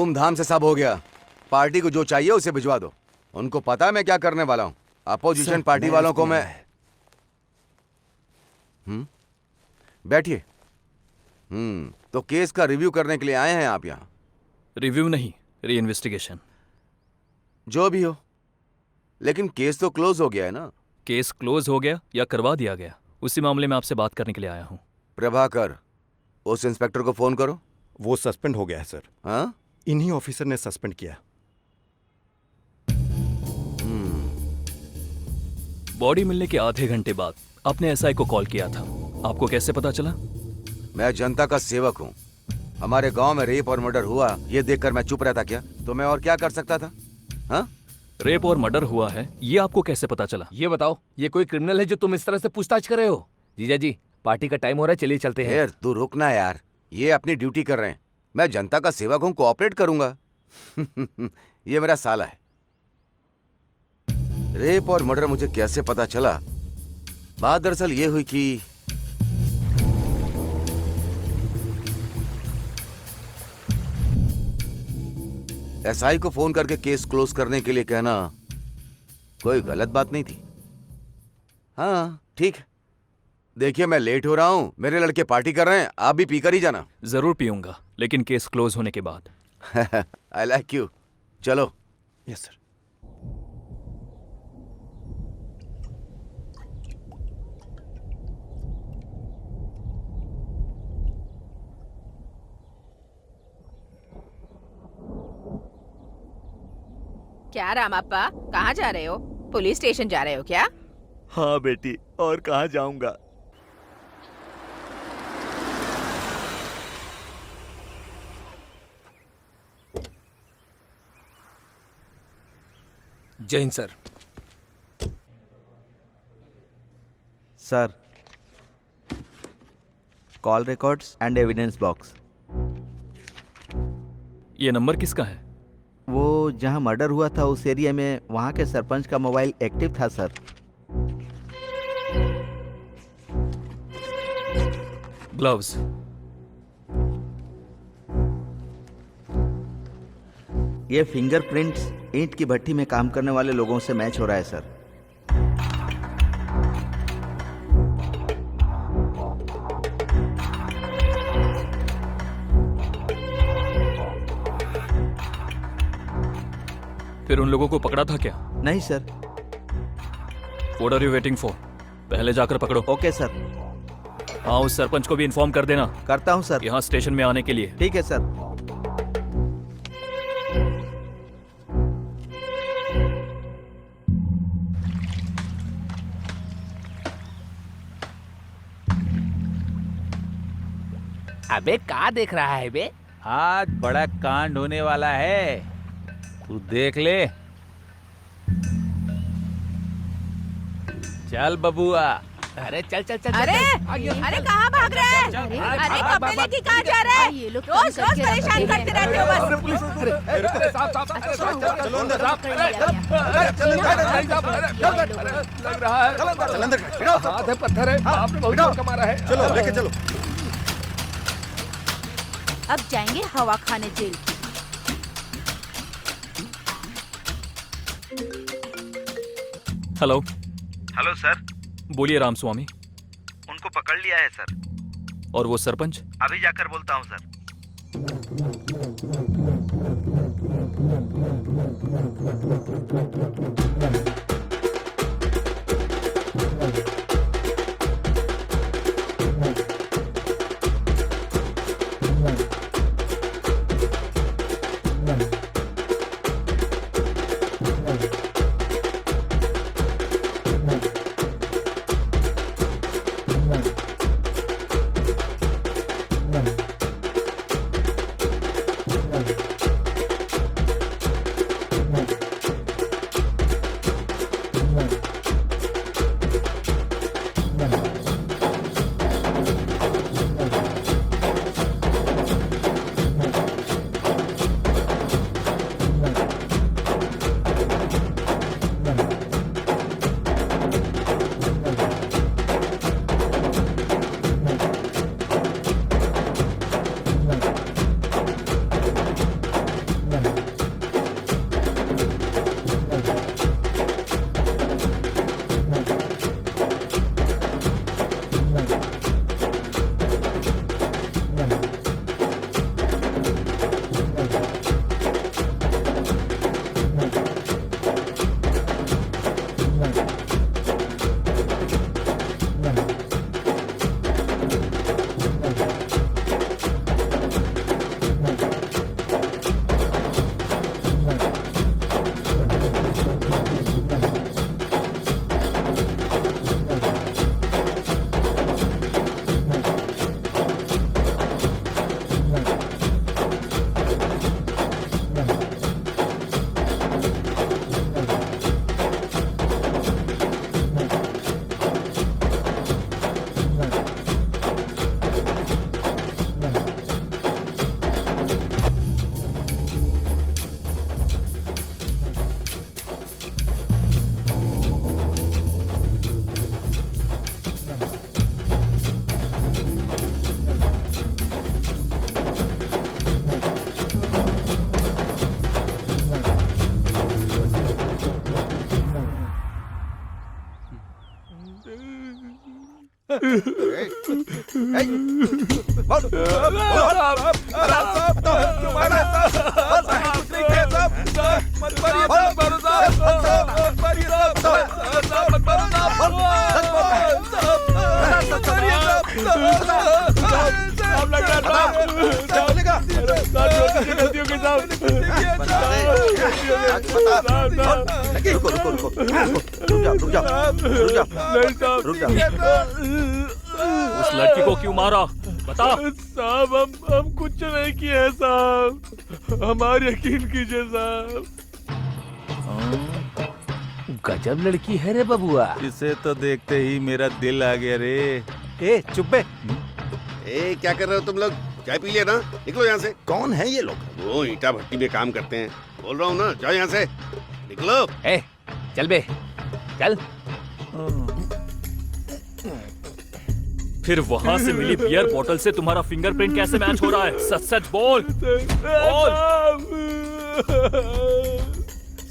धूमधाम से सब हो गया। पार्टी को जो चाहिए उसे भिजवा दो। उनको पता है मैं क्या करने वाला हूँ। अपोजिशन पार्टी वालों को मैं बैठिए। तो केस का रिव्यू करने के लिए आए हैं आप यहाँ? रिव्यू नहीं, री इन्वेस्टिगेशन। जो भी हो, लेकिन केस तो क्लोज हो गया है ना। केस क्लोज हो गया या करवा दिया गया, उसी मामले में आपसे बात करने के लिए आया हूँ। प्रभाकर, उस इंस्पेक्टर को फोन करो। वो सस्पेंड हो गया है सर। हाँ, इन्हीं ऑफिसर ने सस्पेंड किया। बॉडी मिलने के आधे घंटे बाद आपने एसआई को कॉल किया था, आपको कैसे पता चला? मैं जनता का सेवक हूँ। हमारे गांव में रेप और मर्डर हुआ, ये देखकर मैं चुप रहता क्या? तो मैं और क्या कर सकता था? हाँ? रेप और मर्डर हुआ है, ये आपको कैसे पता चला? ये बताओ, ये कोई क्रिमिनल है जो तुम इस तरह से पूछताछ कर रहे हो? जीजा जी, पार्टी का टाइम हो रहा है, चलिए चलते हैं। यार तू रुकना यार, ये अपनी ड्यूटी कर रहे हैं। मैं जनता का सेवक हूँ, कोऑपरेट करूंगा। ये मेरा साला है। रेप और मर्डर मुझे कैसे पता चला? बात दरअसल ये हुई कि एसआई को फोन करके केस क्लोज करने के लिए कहना कोई गलत बात नहीं थी। हाँ ठीक है। देखिए मैं लेट हो रहा हूं, मेरे लड़के पार्टी कर रहे हैं, आप भी पीकर ही जाना। जरूर पीऊंगा, लेकिन केस क्लोज होने के बाद। I like you. चलो। Yes sir. क्या रामाप्पा, कहाँ जा रहे हो? पुलिस स्टेशन जा रहे हो क्या? हाँ बेटी, और कहाँ जाऊंगा। जय हिंद sir. Sir, call records and evidence box. ये नंबर किसका है? वो जहां मर्डर हुआ था उस एरिया में वहां के सरपंच का मोबाइल एक्टिव था सर। ग्लव्स। ये फिंगरप्रिंट्स ईंट की भट्टी में काम करने वाले लोगों से मैच हो रहा है सर। फिर उन लोगों को पकड़ा था क्या? नहीं sir. What are you waiting for? पहले जाकर पकड़ो। Okay sir. हाँ, उस सरपंच को भी इन्फॉर्म कर देना। करता हूँ सर। यहाँ स्टेशन में आने के लिए। ठीक है सर। अबे क्या देख रहा है बे? आज बड़ा कांड होने वाला है, तू देख ले। चल बबुआ। अरे चल चल चल। अरे अरे कहाँ भाग रहे हैं? अरे कपड़े लेके कहाँ जा रहे हैं? ये लोग रोज रोज परेशान करते रहते हो बस। लग रहा है हाथ है पत्थर है, आपने बहुत जोर का मारा है। चलो लेके चलो। अब जाएंगे हवा खाने जेल की। हेलो। Hello sir. बोलिए रामस्वामी। उनको पकड़ लिया है सर। और वो सरपंच? अभी जाकर बोलता हूँ सर। उस लड़की को क्यों मारा बता। साहब हम कुछ नहीं किए साहब, हमारे यकीन कीजिए साहब। गजब लड़की है रे बबुआ। इसे तो देखते ही मेरा दिल आ गया रे। ए चुप बे। ए क्या कर रहे हो तुम लोग? चाय पी लिया ना, निकलो यहाँ से। कौन है ये लोग? वो ईटा भट्टी में काम करते हैं, बोल रहा हूँ ना, जाओ यहाँ से, निकलो। ए चल बे चल। फिर वहां से मिली बियर बोतल से तुम्हारा फिंगरप्रिंट कैसे मैच हो रहा है? सच सच बोल बोल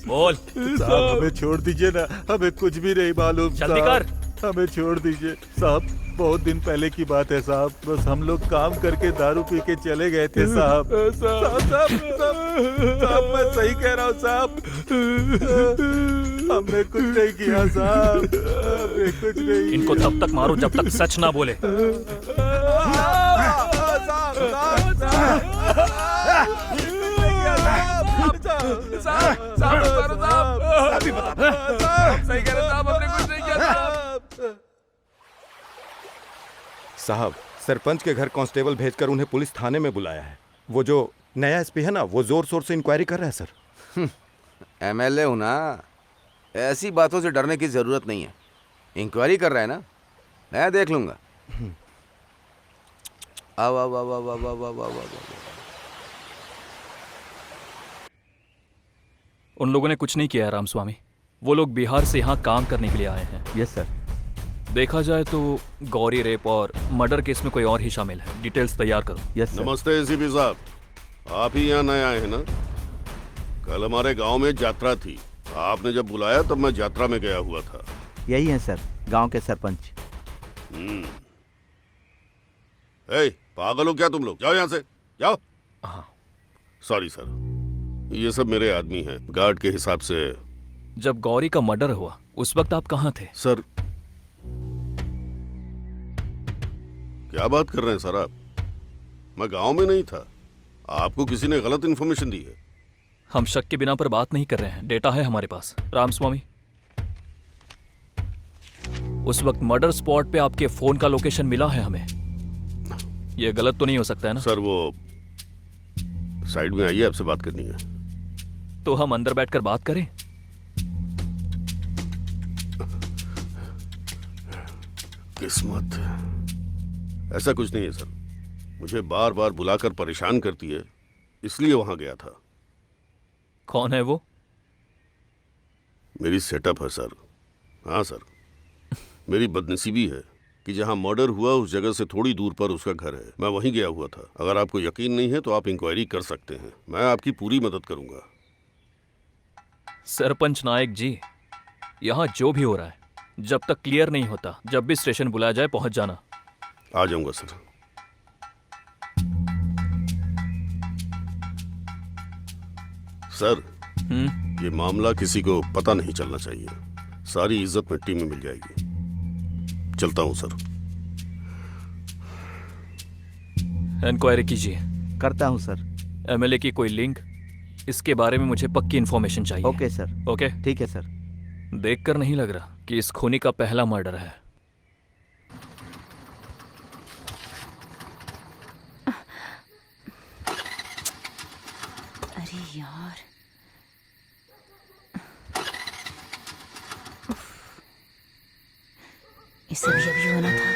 बोल। साहब हमें छोड़ दीजिए ना, हमें कुछ भी नहीं मालूम। जल्दी साहब, कर। हमें छोड़ दीजिए साहब, बहुत दिन पहले की बात है साहब। बस हम लोग काम करके दारू पी के चले गए थे साहब। साहब मैं सही कह रहा हूँ साहब, हमने कुछ नहीं किया साहब, हमने कुछ नहीं। इनको तब तक मारो जब तक सच ना बोले। साहब सरपंच के घर कांस्टेबल भेजकर उन्हें पुलिस थाने में बुलाया है। वो जो नया एसपी है ना, वो जोर शोर से इंक्वायरी कर रहा है सर। एमएलए हूं ना, ऐसी बातों से डरने की जरूरत नहीं है। इंक्वायरी कर रहा है ना, मैं देख लूंगा। आओ आओ आओ आओ आओ आओ आओ आओ। उन लोगों ने कुछ नहीं किया है रामस्वामी। वो लोग बिहार से यहाँ काम करने के लिए आए हैं। Yes sir. देखा जाए तो गौरी रेप और मर्डर केस में कोई और ही शामिल है। डिटेल्स तैयार करो। Yes sir. नमस्ते एसीपी साहब, आप ही यहाँ नए आए हैं ना? कल हमारे गांव में यात्रा थी, आपने जब बुलाया तब मैं यात्रा में गया हुआ था। यही है सर, गांव के सरपंच। ए, पागल हो क्या तुम लोग? जाओ यहाँ से, जाओ। सॉरी सर, ये सब मेरे आदमी हैं, गार्ड के हिसाब से। जब गौरी का मर्डर हुआ उस वक्त आप कहाँ थे? सर क्या बात कर रहे हैं सर आप? मैं गांव में नहीं था, आपको किसी ने गलत इन्फॉर्मेशन दी है। हम शक के बिना पर बात नहीं कर रहे हैं, डेटा है हमारे पास। रामस्वामी, उस वक्त मर्डर स्पॉट पे आपके फोन का लोकेशन मिला है हमें। यह गलत तो नहीं हो सकता है ना? सर वो साइड में आइए, आपसे बात करनी है। तो हम अंदर बैठकर बात करें? किस्मत, ऐसा कुछ नहीं है सर। मुझे बार बार बुलाकर परेशान करती है, इसलिए वहां गया था। कौन है वो? मेरी सेटअप है सर। हाँ सर, मेरी बदनसीबी है कि जहां मर्डर हुआ उस जगह से थोड़ी दूर पर उसका घर है। मैं वहीं गया हुआ था। अगर आपको यकीन नहीं है तो आप इंक्वायरी कर सकते हैं, मैं आपकी पूरी मदद करूंगा। सरपंच नायक जी, यहाँ जो भी हो रहा है जब तक क्लियर नहीं होता, जब भी स्टेशन बुलाया जाए पहुंच जाना। आ जाऊंगा सर। सर, ये मामला किसी को पता नहीं चलना चाहिए, सारी इज्जत मिट्टी में मिल जाएगी। चलता हूं सर। इंक्वायरी कीजिए। करता हूं सर। एमएलए की कोई लिंक, इसके बारे में मुझे पक्की इन्फॉर्मेशन चाहिए। Okay sir. ओके ठीक है सर। देखकर नहीं लग रहा कि इस खूनी का पहला मर्डर है। अरे यार, इसे भी अभी होना था।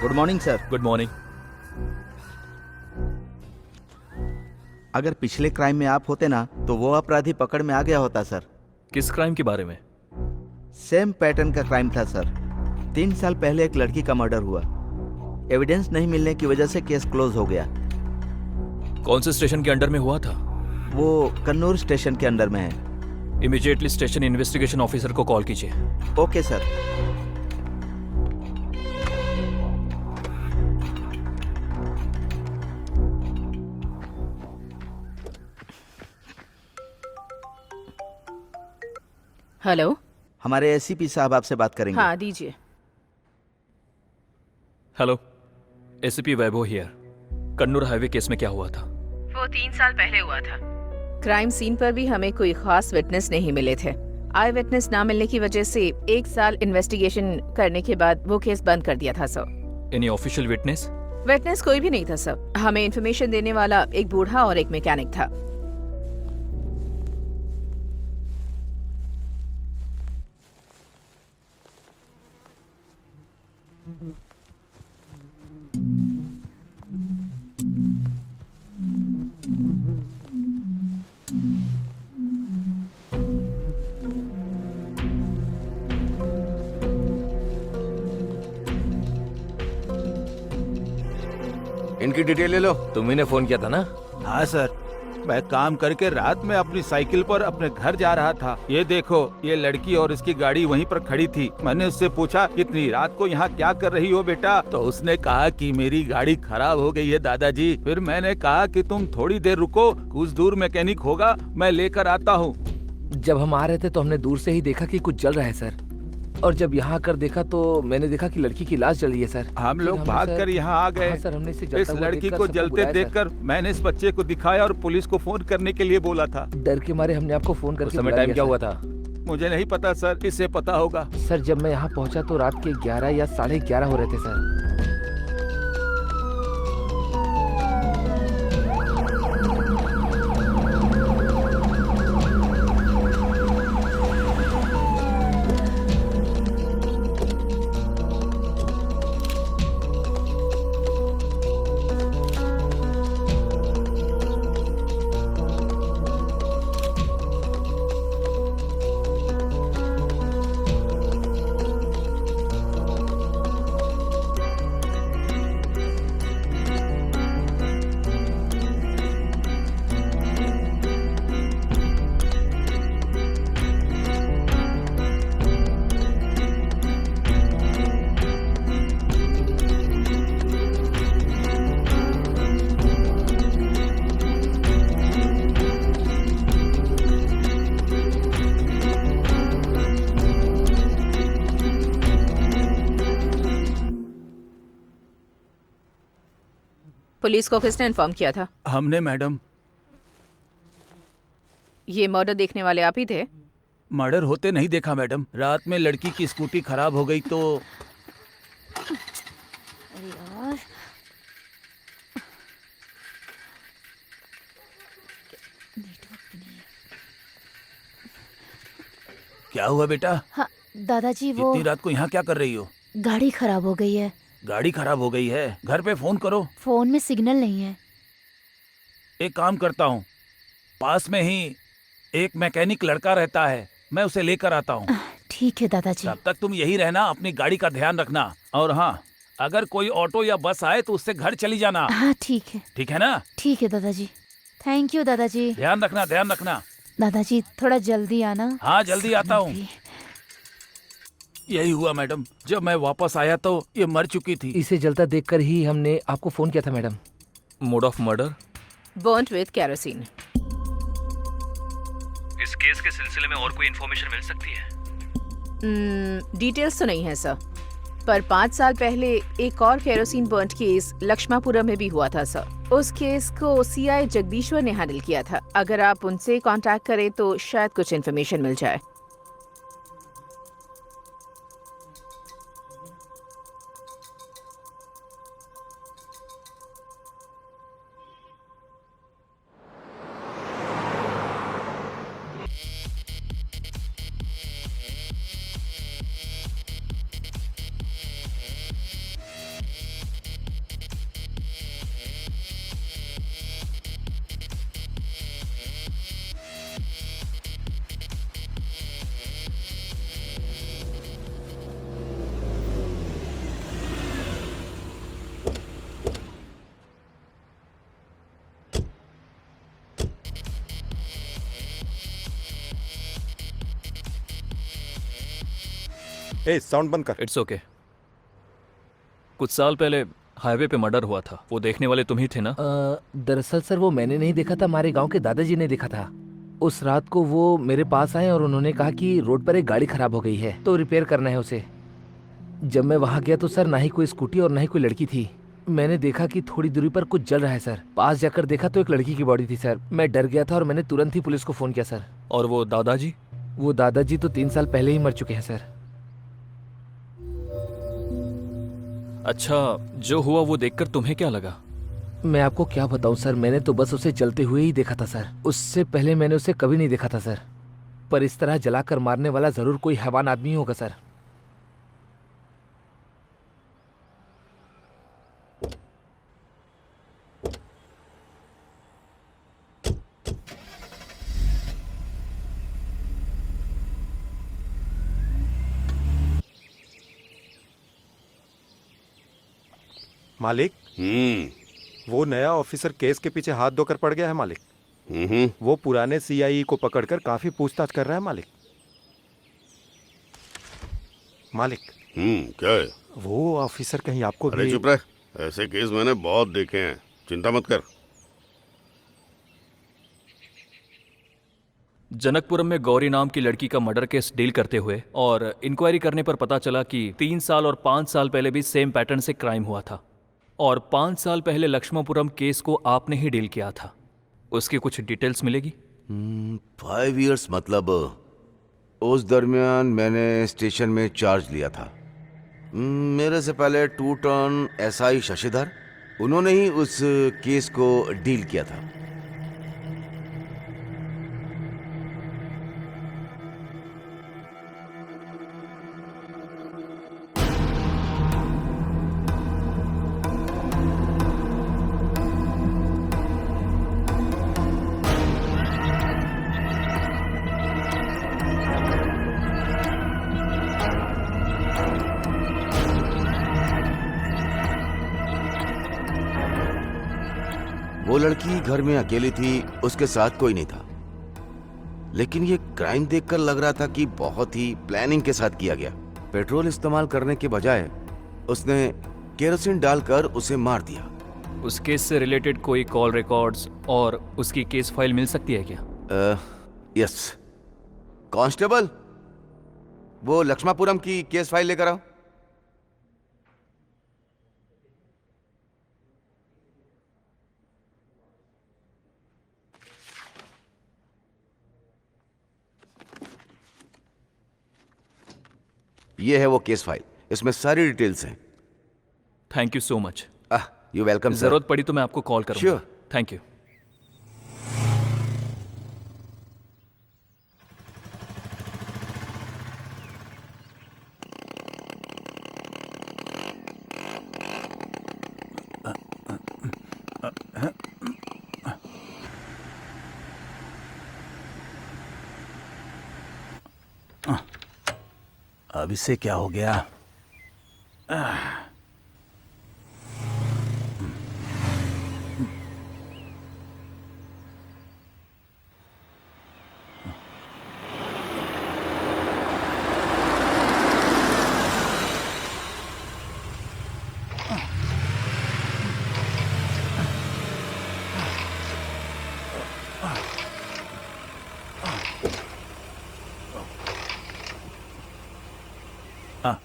Good morning sir. Good morning. अगर पिछले क्राइम में आप होते ना तो वो अपराधी पकड़ में आ गया होता सर। किस क्राइम के बारे में? सेम पैटर्न का क्राइम था सर। 3 साल पहले एक लड़की का मर्डर हुआ। एविडेंस नहीं मिलने की वजह से केस क्लोज हो गया। कौन से स्टेशन के अंडर में हुआ था? वो कन्नूर स्टेशन के अंडर में है। इमीडिएटली स्टेशन इन्वेस्टिगेशन ऑफिसर को कॉल कीजिए। Okay sir. हेलो, हमारे एसीपी साहब आपसे बात करेंगे। हाँ दीजिए। Hello, ACP Vaibhav here. Kannur highway case में क्या हुआ था? वो 3 साल पहले हुआ था। क्राइम सीन पर भी हमें कोई खास विटनेस नहीं मिले थे। आई विटनेस ना मिलने की वजह से 1 साल इन्वेस्टिगेशन करने के बाद वो केस बंद कर दिया था sir. Any official witness? Witness कोई भी नहीं था सर। हमें इन्फॉर्मेशन देने वाला एक बूढ़ा और एक मैकेनिक था। इनकी डिटेल ले लो। तुम्ही ने फोन किया था ना? हाँ सर, मैं काम करके रात में अपनी साइकिल पर अपने घर जा रहा था। ये देखो, ये लड़की और इसकी गाड़ी वहीं पर खड़ी थी। मैंने उससे पूछा, इतनी रात को यहाँ क्या कर रही हो बेटा? तो उसने कहा कि मेरी गाड़ी खराब हो गई है दादाजी। फिर मैंने कहा कि तुम थोड़ी देर रुको, कुछ दूर मैकेनिक होगा, मैं लेकर आता हूँ। जब हम आ रहे थे तो हमने दूर से ही देखा कि कुछ जल रहा है सर, और जब यहाँ कर देखा तो मैंने देखा कि लड़की की लाश जल रही है सर। हम लोग फिर भाग कर यहाँ आ गए। हाँ सर, हमने इसे इस जलता हुआ लड़की देखकर को सबको जलते बुलाया, सर। देखकर मैंने इस बच्चे को दिखाया और पुलिस को फोन करने के लिए बोला था। डर के मारे हमने आपको फोन करके उस समय बुला टाइम लिया, क्या सर। हुआ था? मुझे नहीं पता सर, इसे पता होगा। सर जब मैं यहाँ पहुँचा तो रात के 11 या 11:30 हो रहे थे सर। पुलिस को किसने इन्फॉर्म किया था? हमने मैडम। ये मर्डर देखने वाले आप ही थे? मर्डर होते नहीं देखा मैडम। रात में लड़की की स्कूटी खराब हो गई तो यार, क्या हुआ बेटा? हाँ दादाजी, वो इतनी रात को यहाँ क्या कर रही हो? गाड़ी खराब हो गई है। गाड़ी खराब हो गई है? घर पे फोन करो। फोन में सिग्नल नहीं है। एक काम करता हूँ, पास में ही एक मैकेनिक लड़का रहता है, मैं उसे लेकर आता हूँ। ठीक है दादाजी। तब तक तुम यही रहना, अपनी गाड़ी का ध्यान रखना। और हाँ, अगर कोई ऑटो या बस आए तो उससे घर चली जाना। हाँ ठीक है। ठीक है ना? ठीक है दादाजी। थैंक यू दादाजी। ध्यान रखना, ध्यान रखना। दादाजी थोड़ा जल्दी आना। हाँ जल्दी आता हूँ। यही हुआ मैडम, जब मैं वापस आया तो ये मर चुकी थी। इसे जलता देखकर ही हमने आपको फोन किया था madam. Mode of murder? Burned with kerosene. इस केस के सिलसिले में और कोई इन्फॉर्मेशन मिल सकती है? डिटेल्स तो नहीं है सर, पर 5 साल पहले एक और केरोसिन बर्न्ड केस लक्ष्मापुरम में भी हुआ था सर। उस केस को सीआई जगदीश्वर ने हैंडल किया था। अगर आप उनसे कांटेक्ट करें तो शायद कुछ इन्फॉर्मेशन मिल जाए। ए साउंड बंद कर। It's okay. कुछ साल पहले हाईवे पे मर्डर हुआ था, वो देखने वाले तुम ही थे ना? दरअसल सर वो मैंने नहीं देखा था, हमारे गांव के दादाजी ने देखा था। उस रात को वो मेरे पास आए और उन्होंने कहा कि रोड पर एक गाड़ी खराब हो गई है तो रिपेयर करना है उसे। जब मैं वहां गया तो सर ना ही कोई स्कूटी और ना ही कोई लड़की थी। मैंने देखा कि थोड़ी दूरी पर कुछ जल रहा है सर। पास जाकर देखा तो एक लड़की की बॉडी थी सर। मैं डर गया था और मैंने तुरंत ही पुलिस को फोन किया सर। और वो दादाजी? वो दादाजी तो 3 साल पहले ही मर चुके हैं सर। अच्छा, जो हुआ वो देखकर तुम्हें क्या लगा? मैं आपको क्या बताऊं सर, मैंने तो बस उसे जलते हुए ही देखा था सर। उससे पहले मैंने उसे कभी नहीं देखा था सर। पर इस तरह जलाकर मारने वाला जरूर कोई हैवान आदमी होगा सर। मालिक, वो नया ऑफिसर केस के पीछे हाथ धोकर पड़ गया है मालिक। वो पुराने सीआईई को पकड़कर काफी पूछताछ कर रहा है मालिक। मालिक। क्या है? वो ऑफिसर कहीं आपको अरे चुप रह, ऐसे केस मैंने बहुत देखे हैं, चिंता मत कर। जनकपुरम में गौरी नाम की लड़की का मर्डर केस डील करते हुए और इंक्वायरी करने पर पता चला कि 3 साल और 5 साल पहले भी सेम पैटर्न से क्राइम हुआ था और 5 साल पहले लक्ष्मणपुरम केस को आपने ही डील किया था। उसकी कुछ डिटेल्स मिलेगी? 5 इयर्स मतलब उस दरमियान मैंने स्टेशन में चार्ज लिया था। मेरे से पहले 2 टर्न एसआई शशिधर, उन्होंने ही उस केस को डील किया था। वो लड़की घर में अकेली थी, उसके साथ कोई नहीं था। लेकिन ये क्राइम देखकर लग रहा था कि बहुत ही प्लानिंग के साथ किया गया। पेट्रोल इस्तेमाल करने के बजाय उसने केरोसिन डालकर उसे मार दिया। उस केस से रिलेटेड कोई कॉल रिकॉर्ड्स और उसकी केस फाइल मिल सकती है क्या? यस कांस्टेबल, वो लक्ष्मणपुरम की केस फाइल लेकर आओ। ये है वो केस फाइल, इसमें सारी डिटेल्स हैं। Thank you so much. You welcome sir. जरूरत पड़ी तो मैं आपको कॉल करूंगा। श्योर। Thank you. अब इससे क्या हो गया?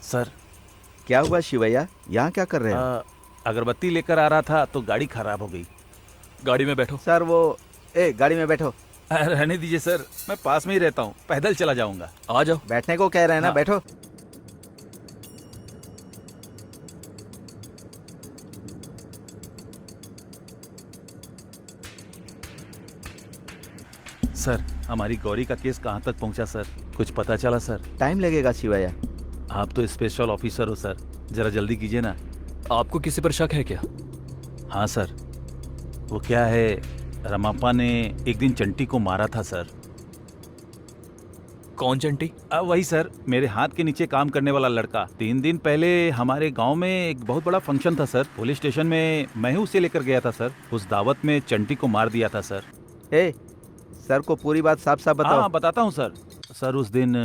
सर। क्या हुआ शिवैया, यहाँ क्या कर रहे हैं? अगरबत्ती लेकर आ रहा था तो गाड़ी खराब हो गई। गाड़ी में बैठो। सर गाड़ी में बैठो। रहने दीजिए सर, मैं पास में ही रहता हूँ, पैदल चला जाऊंगा। आ जाओ। बैठने को कह रहे हैं ना, बैठो। सर, हमारी गौरी का केस कहाँ तक पहुँचा सर? कुछ पता चला सर? टाइम लगेगा शिवैया। आप तो स्पेशल ऑफिसर हो सर, जरा जल्दी कीजिए ना। आपको किसी पर शक है क्या? हाँ सर, वो क्या है, रमापा ने एक दिन चंटी को मारा था सर। कौन चंटी? वही सर, मेरे हाथ के नीचे काम करने वाला लड़का। 3 दिन पहले हमारे गांव में एक बहुत बड़ा फंक्शन था सर। पुलिस स्टेशन में मैं ही उसे लेकर गया था सर। उस दावत में चंटी को मार दिया था सर। सर को पूरी बात साफ साफ बताओ। हाँ बताता हूँ सर। सर उस दिन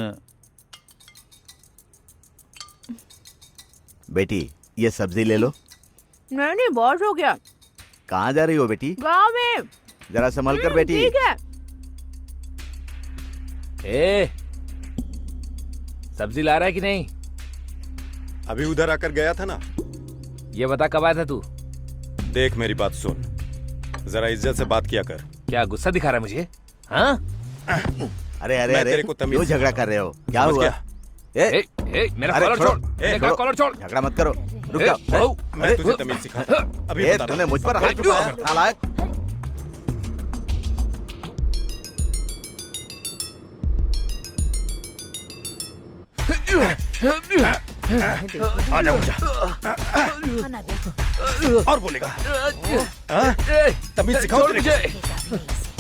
बेटी ये सब्जी ले लो। नहीं नहीं, बहुत हो गया। कहाँ जा रही हो बेटी? गाँव में। जरा संभल कर बेटी। ठीक है। ए, सब्जी ला रहा है कि नहीं? अभी उधर आकर गया था ना। ये बता कब आया था तू? देख मेरी बात सुन, जरा इज्जत से बात किया कर। क्या गुस्सा दिखा रहा है मुझे? हाँ? अरे अरे मैं अरे तेरे को तमीज क्यों झगड़ा कर रहे हो? क्या समझ हुआ? गया? मेरा अरे कॉलर छोड़ो, छोड़, मेरा छोड़ो। कॉलर छोड़। झगड़ा मत करो, रुक जाओ। बहू, मैं तुझे तमीज सिखाता हूं। अभी बता तूने रहा मुझ पर हाथ उठाया, नालायक। आ जा मुझे। और बोलेगा? हाँ? तमीज सिखाओ तेरे को।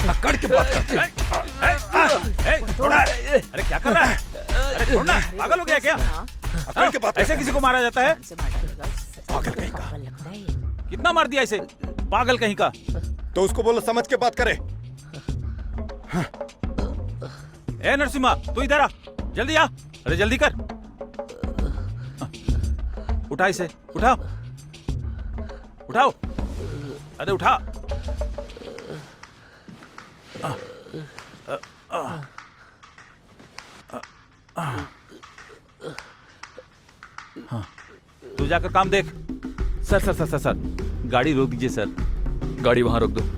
अकड़ के बात करते हैं। छोड़ा। अरे क्या कर रहा है? अरे छोड़ना, पागल हो गया क्या? अकड़ के बात ऐसे किसी को मारा जाता है? पागल कहीं का। कितना मार दिया इसे? पागल कहीं का। तो उसको बोलो समझ के बात करे। ए नरसिम्हा, तू इधर आ, जल्दी आ। अरे जल्दी कर। उठा इसे, उठाओ, उठाओ। अरे उठा। हाँ, तू जाकर काम देख। Sir sir sir sir sir, गाड़ी रोक दीजिए सर। गाड़ी वहां रोक दो।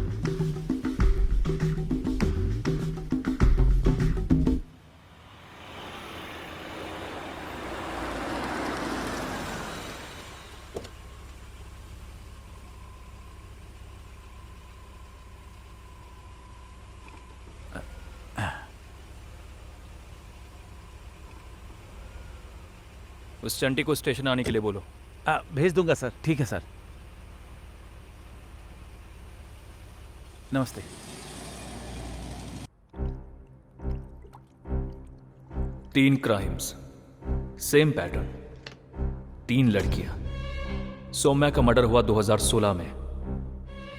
उस चंटी को स्टेशन आने के लिए बोलो। भेज दूंगा सर। ठीक है सर। नमस्ते। तीन क्राइम्स, सेम पैटर्न, तीन लड़कियां। सौम्या का मर्डर हुआ 2016 में,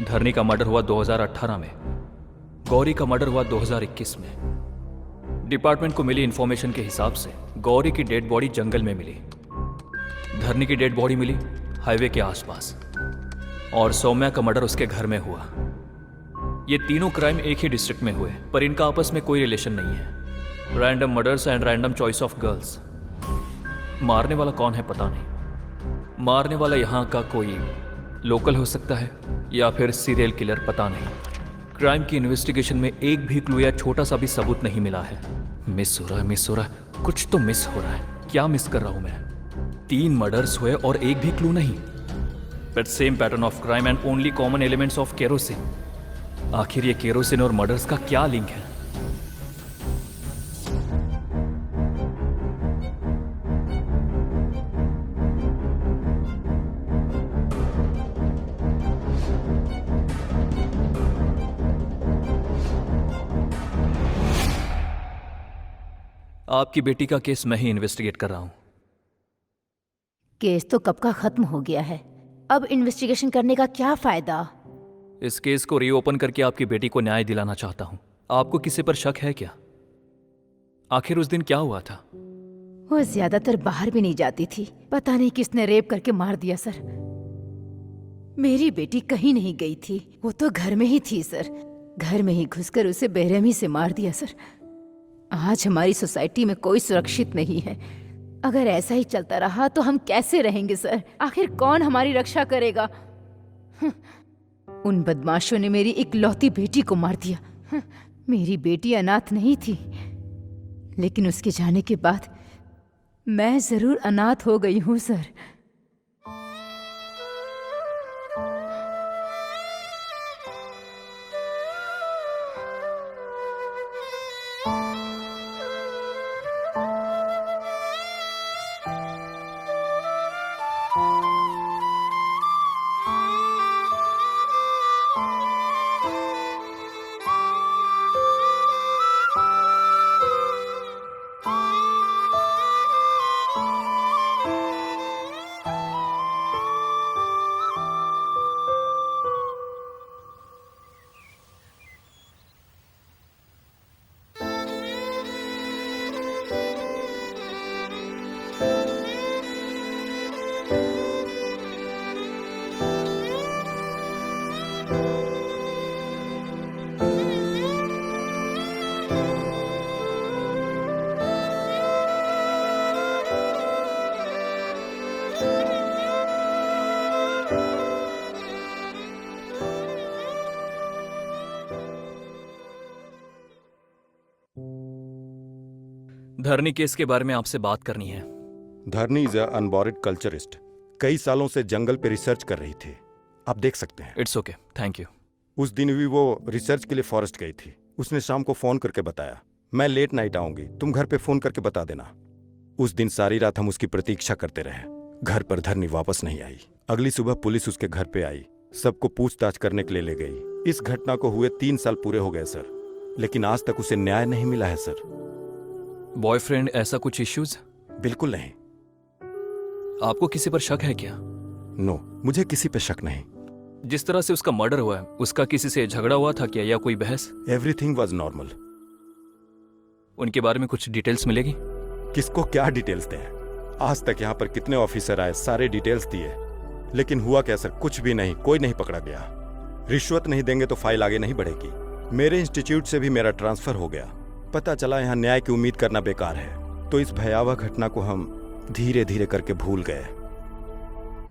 धरनी का मर्डर हुआ 2018 में, गौरी का मर्डर हुआ 2021 में। डिपार्टमेंट को मिली इंफॉर्मेशन के हिसाब से गौरी की डेड बॉडी जंगल में मिली, धरनी की डेड बॉडी मिली हाईवे के आसपास, और सौम्या का मर्डर उसके घर में हुआ। ये तीनों क्राइम एक ही डिस्ट्रिक्ट में हुए, पर इनका आपस में कोई रिलेशन नहीं है। Random murders and random choice of girls. मारने वाला कौन है पता नहीं। मारने वाला यहाँ का कोई लोकल हो सकता है या फिर सीरियल किलर, पता नहीं। क्राइम की इन्वेस्टिगेशन में एक भी क्लू या छोटा सा भी सबूत नहीं मिला है। मिस हो रहा है, मिस हो रहा है, कुछ तो मिस हो रहा है। क्या मिस कर रहा हूं मैं? 3 मर्डर्स हुए और एक भी क्लू नहीं, but same pattern of crime and only common elements of kerosene. आखिर ये केरोसिन और मर्डर्स का क्या लिंक है? आपकी बेटी का केस मैं ही इन्वेस्टिगेट कर रहा हूं। केस तो कब का खत्म हो गया है, अब इन्वेस्टिगेशन करने का क्या फायदा? इस केस को रीओपन करके आपकी बेटी को न्याय दिलाना चाहता हूं। आपको किसी पर शक है क्या? आखिर उस दिन क्या हुआ था? वो ज्यादातर बाहर भी नहीं जाती थी। पता नहीं किसने रेप करके मार दिया सर। मेरी बेटी कहीं नहीं गई थी, वो तो घर में ही थी सर। घर में ही घुसकर उसे बेरहमी से मार दिया सर। आज हमारी सोसाइटी में कोई सुरक्षित नहीं है। अगर ऐसा ही चलता रहा तो हम कैसे रहेंगे सर? आखिर कौन हमारी रक्षा करेगा? उन बदमाशों ने मेरी इकलौती बेटी को मार दिया। मेरी बेटी अनाथ नहीं थी, लेकिन उसके जाने के बाद मैं जरूर अनाथ हो गई हूं सर। धरनी केस के बारे में आपसे बात करनी है। धरनी इज अनबॉरिड कल्चरिस्ट। कई सालों से जंगल पे रिसर्च कर रही थी, आप देख सकते हैं। It's okay, thank you. उस दिन भी वो रिसर्च के लिए फॉरेस्ट गई थी। उसने शाम को फोन करके बताया, मैं लेट नाइट आऊंगी, तुम घर पे फोन करके बता देना। उस दिन सारी रात हम उसकी प्रतीक्षा करते रहे। घर पर धरनी वापस नहीं आई। अगली सुबह पुलिस उसके घर पे आई, सबको पूछताछ करने के लिए ले गई। इस घटना को हुए 3 साल पूरे हो गए सर, लेकिन आज तक उसे न्याय नहीं मिला है सर। बॉयफ्रेंड, ऐसा कुछ इश्यूज? बिल्कुल नहीं। आपको किसी पर शक है क्या? नो, मुझे किसी पे शक नहीं। जिस तरह से उसका मर्डर हुआ है, उसका किसी से झगड़ा हुआ था क्या, या कोई बहस? Everything was normal. उनके बारे में कुछ डिटेल्स मिलेगी? किसको क्या डिटेल्स दें? आज तक यहाँ पर कितने ऑफिसर आए, सारे डिटेल्स दिए, लेकिन हुआ क्या सर? कुछ भी नहीं, कोई नहीं पकड़ा गया। रिश्वत नहीं देंगे तो फाइल आगे नहीं बढ़ेगी। मेरे इंस्टीट्यूट से भी मेरा ट्रांसफर हो गया। पता चला यहाँ न्याय की उम्मीद करना बेकार है। तो इस भयावह घटना को हम धीरे धीरे करके भूल गए।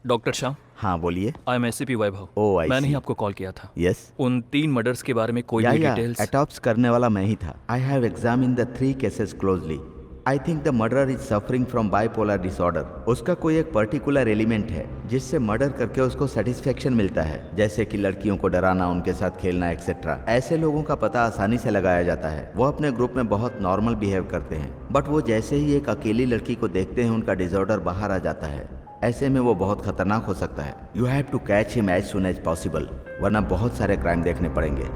डॉक्टर शाह। हाँ बोलिए। आई एम एसीपी वैभव। मैंने ही आपको कॉल किया था। यस। उन 3 मर्डर्स के बारे में कोई भी डिटेल्स? एटॉप्स करने वाला मैं ही था। I have examined the 3 cases closely. I think the murderer is suffering from bipolar disorder. उसका कोई एक पर्टिकुलर एलिमेंट है जिससे मर्डर करके उसको सेटिस्फेक्शन मिलता है, जैसे कि लड़कियों को डराना, उनके साथ खेलना, एक्सेट्रा। ऐसे लोगों का पता आसानी से लगाया जाता है। वो अपने ग्रुप में बहुत नॉर्मल बिहेव करते हैं, बट वो जैसे ही एक अकेली लड़की को देखते हैं उनका डिसऑर्डर बाहर आ जाता है। ऐसे में वो बहुत खतरनाक हो सकता है। You have to catch him as soon as possible, वरना बहुत सारे क्राइम देखने पड़ेंगे।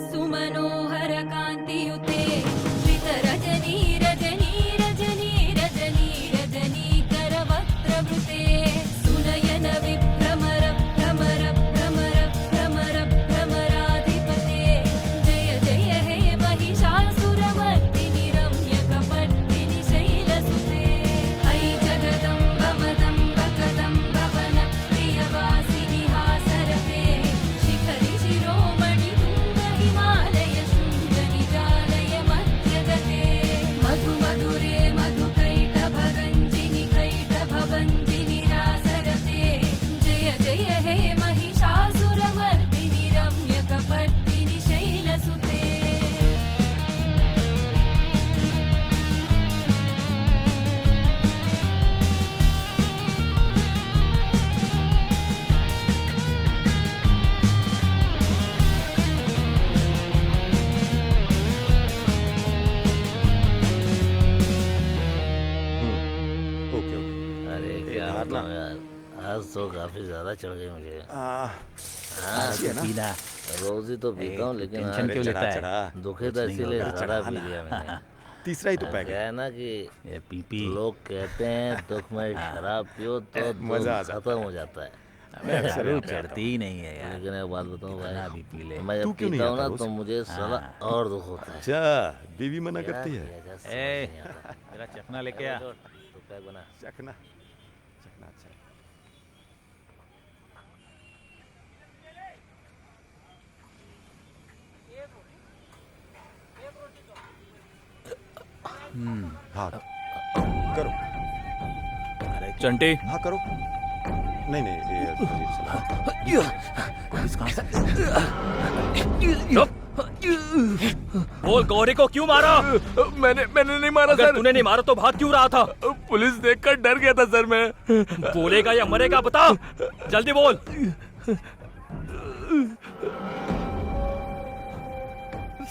सुमनोहर कान्तियुते श्रितरजनी रजनी रजनी रजनी रजनी करवक्त्रवृते सुनयन विभ्रमर भ्रमर भ्रमर भ्रमर भ्रमराधिपते जय जय हे महिषासुरमर्दिनि रम्यकपर्दिनि शैलसुते अयि जगदम्ब मदम्ब कदम्ब वन प्रियवासिनि हासरते शिखरि शिरोमणि तुङ्ग हिमालय शृङ्ग निजालय मध्यगते मधु मधुरे मधुकैटभगञ्जिनि कैटभवञ्जिनि रासरते जय जय हे महिषासुरमर्दिनि रम्यकपर्दिनि शैलसुते ओके ओके। अरे क्या बताऊं यार, आज तो काफी ज्यादा चढ़ गई मुझे। पीना रोज ही तो पीता हूँ, लेकिन टेंशन क्यों लेता है? दुखे तो इसीलिए ज्यादा पी लिया मैंने। तीसरा ही तो पैक क्या है ना कि लोग कहते हैं दुख में शराब पियो तो मजा आ दुख खत्म हो जाता है। जरूर चढ़ती ही नहीं है यार। लेकिन एक बात बताऊं भाई, अभी पी ले। मैं तू जब क्यों नहीं पीता हूँ आता ना रोज? तो मुझे साला और दुख होता है। अच्छा, बीवी मना करती है? मेरा चखना लेके आ। तो पैक बना। चखना चखना अच्छा है। हाँ करो। चंटी। हाँ करो। नहीं नहीं बोल, गौरी को क्यों मारा? मैंने नहीं मारा अगर सर। तूने नहीं मारा तो भाग क्यों रहा था? पुलिस देखकर डर गया था सर मैं। बोलेगा या मरेगा बता, जल्दी बोल।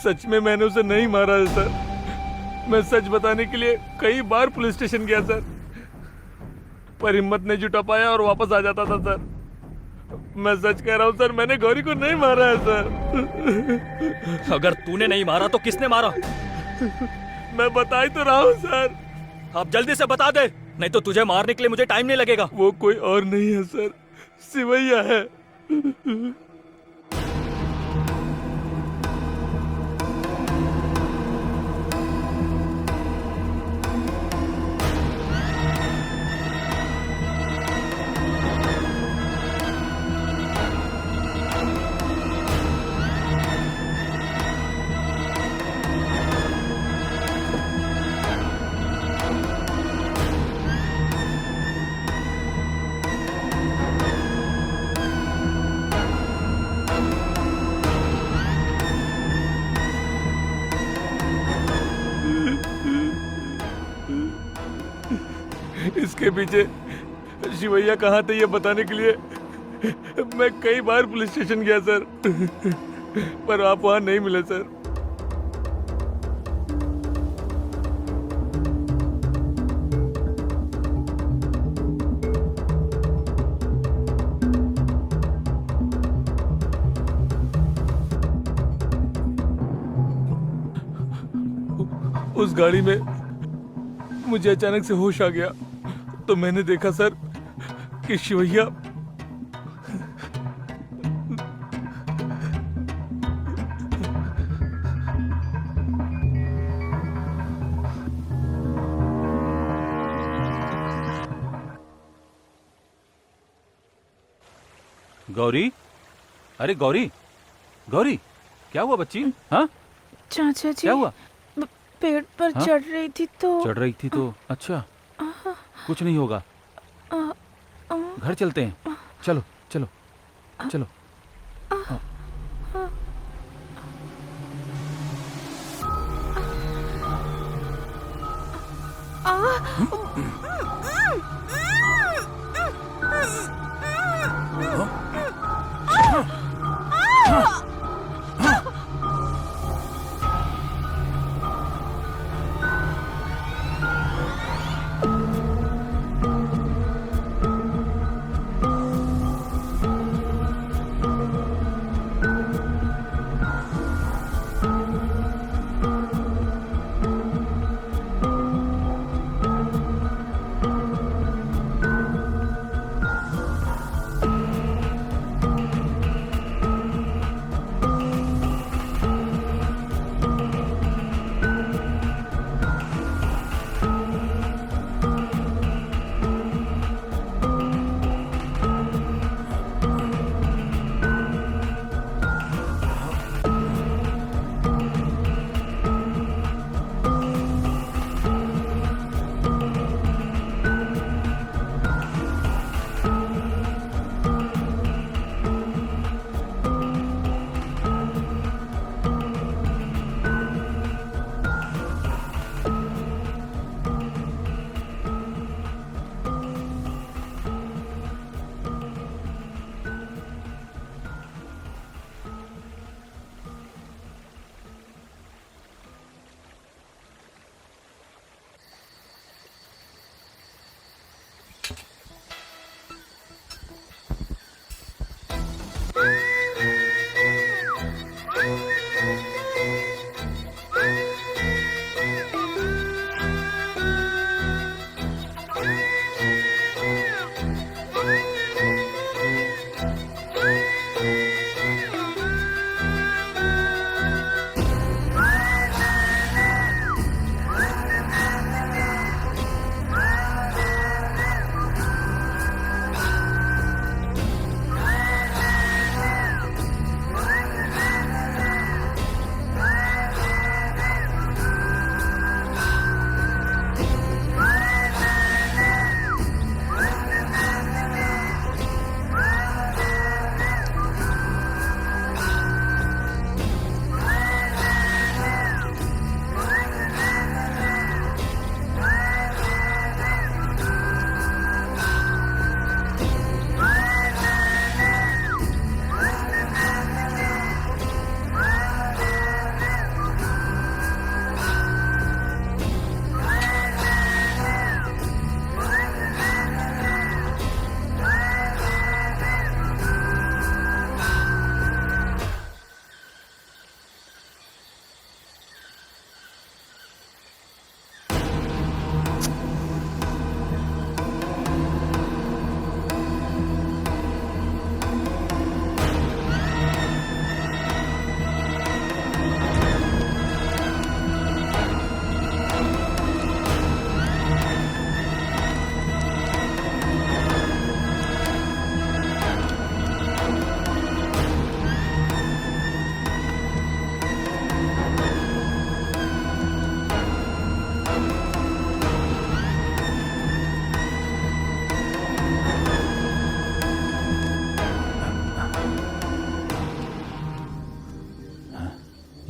सच में मैंने उसे नहीं मारा है सर। मैं सच बताने के लिए कई बार पुलिस स्टेशन गया सर, पर हिम्मत नहीं जुटा पाया और वापस आ जाता था सर। मैं सच कह रहा हूँ सर, मैंने गौरी को नहीं मारा है सर। अगर तूने नहीं मारा तो किसने मारा? मैं बता ही तो रहा हूँ सर। अब जल्दी से बता दे, नहीं तो तुझे मारने के लिए मुझे टाइम नहीं लगेगा। वो कोई और नहीं है सर, शिवैया है। इसके पीछे शिवैया कहाँ थे ये बताने के लिए मैं कई बार पुलिस स्टेशन गया सर, पर आप वहां नहीं मिले सर। उस गाड़ी में मुझे अचानक से होश आ गया तो मैंने देखा सर कि शिवैया गौरी, अरे गौरी, गौरी क्या हुआ बच्ची? हाँ चाचा जी क्या हुआ? पेड़ पर हाँ? चढ़ रही थी तो अच्छा, कुछ नहीं होगा, घर चलते हैं, चलो चलो चलो।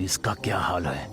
इसका क्या हाल है?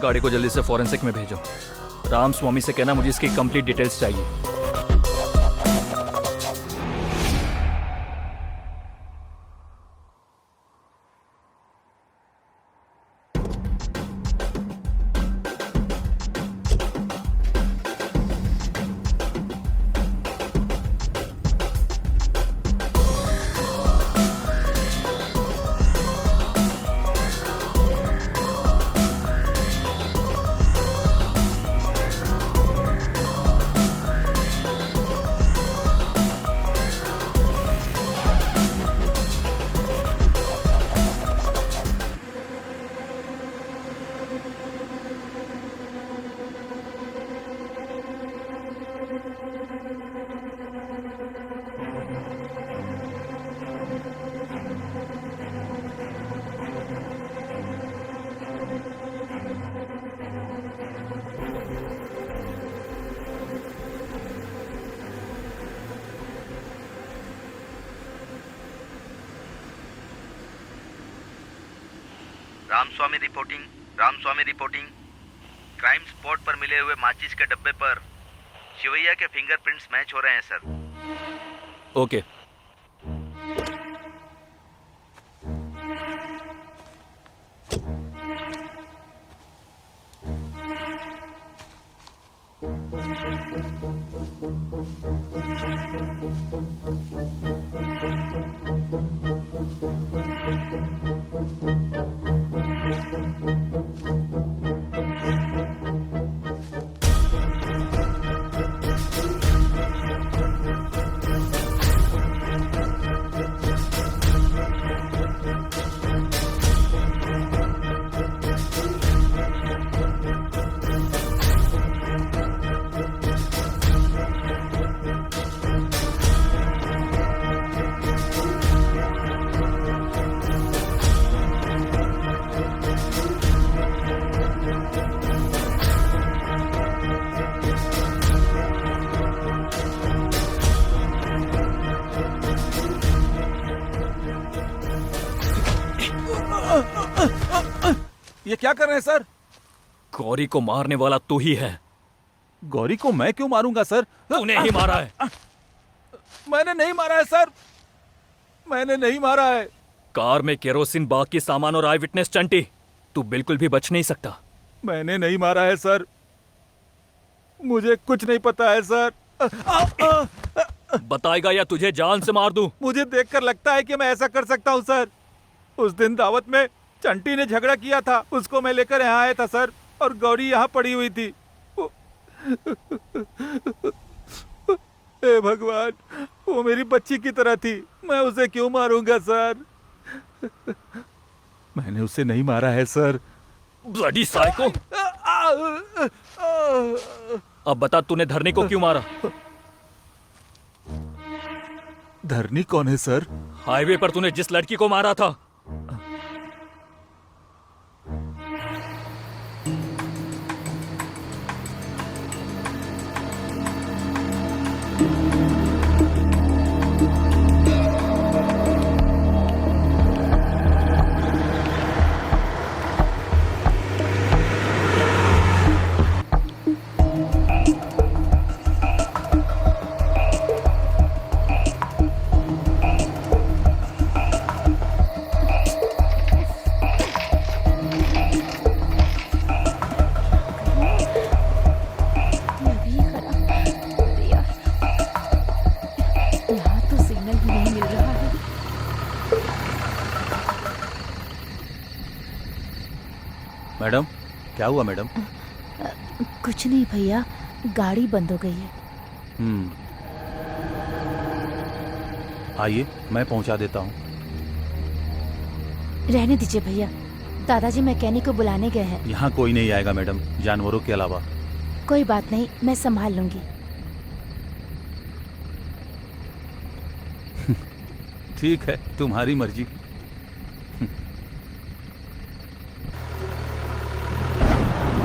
गाड़ी को जल्दी से फॉरेंसिक में भेजो। राम स्वामी से कहना मुझे इसकी कंप्लीट डिटेल्स चाहिए। Ramaswamy reporting. Ramaswamy reporting. Crime spot पर मिले हुए माचिस के डब्बे पर शिवैया के फिंगरप्रिंट्स मैच हो रहे हैं सर। ओके। ये क्या कर रहे हैं सर? गौरी को मारने वाला तू ही है। गौरी को मैं क्यों मारूंगा सर? तूने ही मारा है। मैंने नहीं मारा है सर, मैंने नहीं मारा है। कार में केरोसिन, बाकी सामान और आई विटनेस चंटी, तू बिल्कुल भी बच नहीं सकता। मैंने नहीं मारा है सर, मुझे कुछ नहीं पता है सर। बताएगा या तुझे जान से मार दूं? मुझे देखकर लगता है कि मैं ऐसा कर सकता हूं सर। उस दिन दावत में चंटी ने झगड़ा किया था, उसको मैं लेकर यहाँ आया था सर, और गौरी यहाँ पड़ी हुई थी। हे भगवान, वो मेरी बच्ची की तरह थी, मैं उसे क्यों मारूंगा सर? मैंने उसे नहीं मारा है सर। Bloody psycho. अब बता, तूने धरनी को क्यों मारा? धरनी कौन है सर? हाईवे पर तूने जिस लड़की को मारा था। मैडम क्या हुआ मैडम? कुछ नहीं भैया, गाड़ी बंद हो गई है। आइए मैं पहुंचा देता हूँ। रहने दीजिए भैया, दादाजी मैकेनिक को बुलाने गए हैं। यहाँ कोई नहीं आएगा मैडम, जानवरों के अलावा। कोई बात नहीं, मैं संभाल लूंगी। ठीक है, तुम्हारी मर्जी।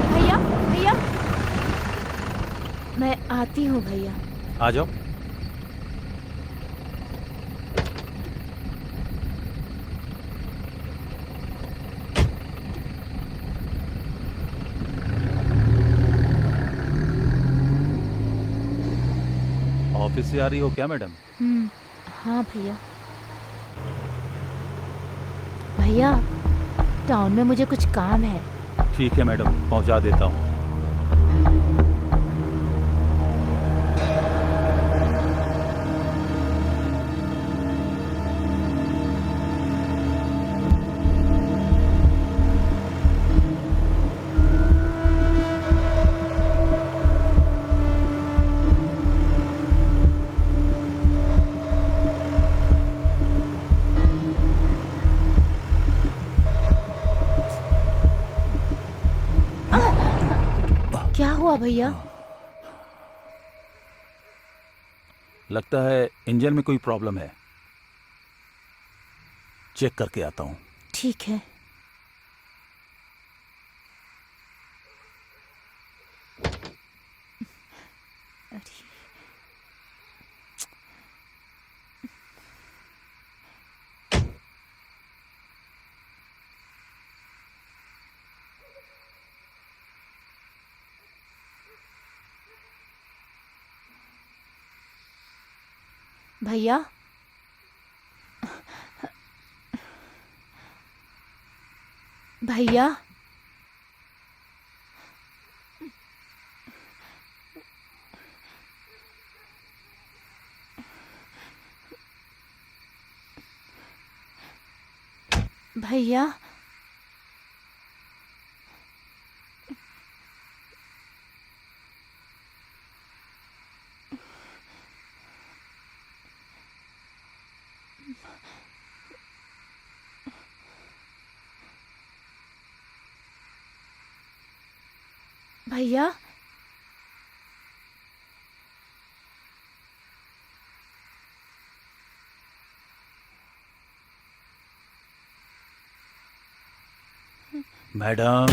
भैया भैया, मैं आती हूँ भैया। आ जाओ। ऑफिस से आ रही हो क्या मैडम? हाँ भैया। भैया, टाउन में मुझे कुछ काम है। ठीक है मैडम, पहुंचा देता हूँ। क्या हुआ भैया? लगता है इंजन में कोई प्रॉब्लम है, चेक करके आता हूँ। ठीक है। भैया, भैया, भैया, भैया, मैडम,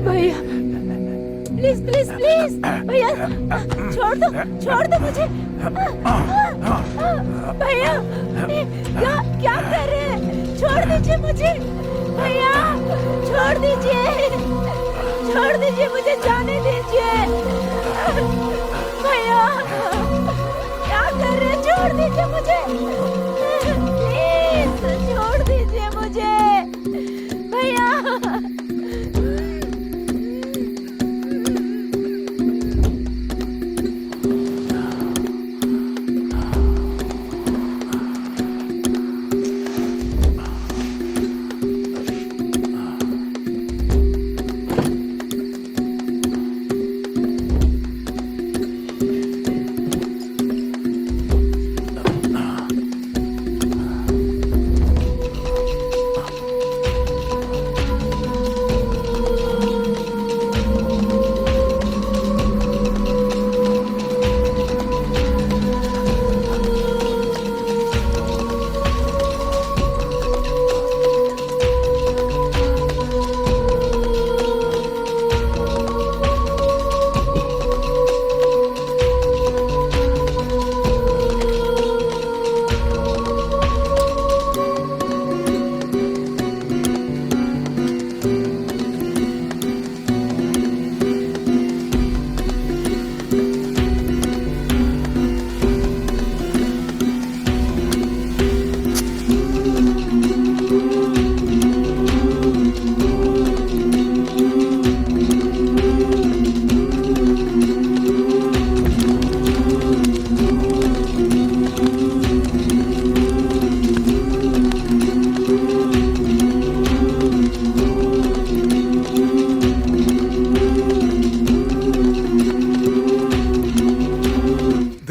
भैया, प्लीज प्लीज प्लीज, भैया छोड़ दो मुझे। भैया, क्या कर रहे हैं? छोड़ दीजिए मुझे भैया, छोड़ दीजिए मुझे, जाने दीजिए भैया। क्या कर रहे हैं? छोड़ दीजिए मुझे प्लीज, छोड़ दीजिए मुझे भैया।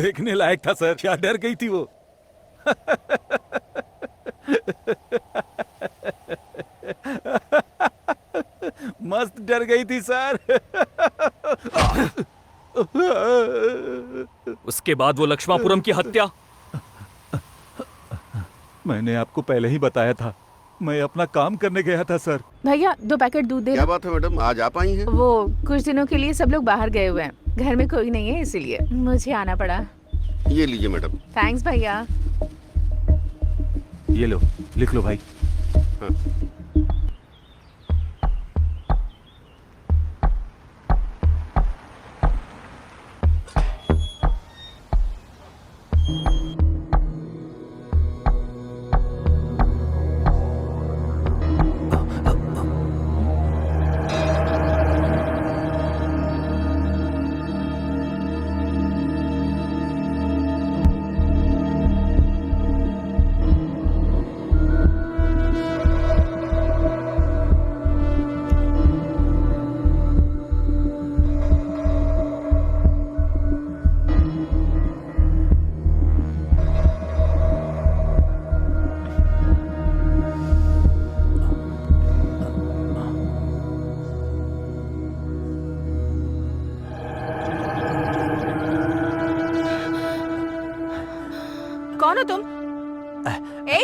देखने लायक था सर, क्या डर गई थी वो। मस्त डर गई थी सर। उसके बाद वो लक्ष्मापुरम की हत्या। मैंने आपको पहले ही बताया था, मैं अपना काम करने गया था सर। भैया 2 पैकेट दूध दे। क्या बात है मैडम, आज आप आई हैं? वो कुछ दिनों के लिए सब लोग बाहर गए हुए हैं, घर में कोई नहीं है इसीलिए मुझे आना पड़ा। ये लीजिए मैडम। थैंक्स भैया। ये लो, लिख लो भाई। हाँ। कौन हो तुम? ए,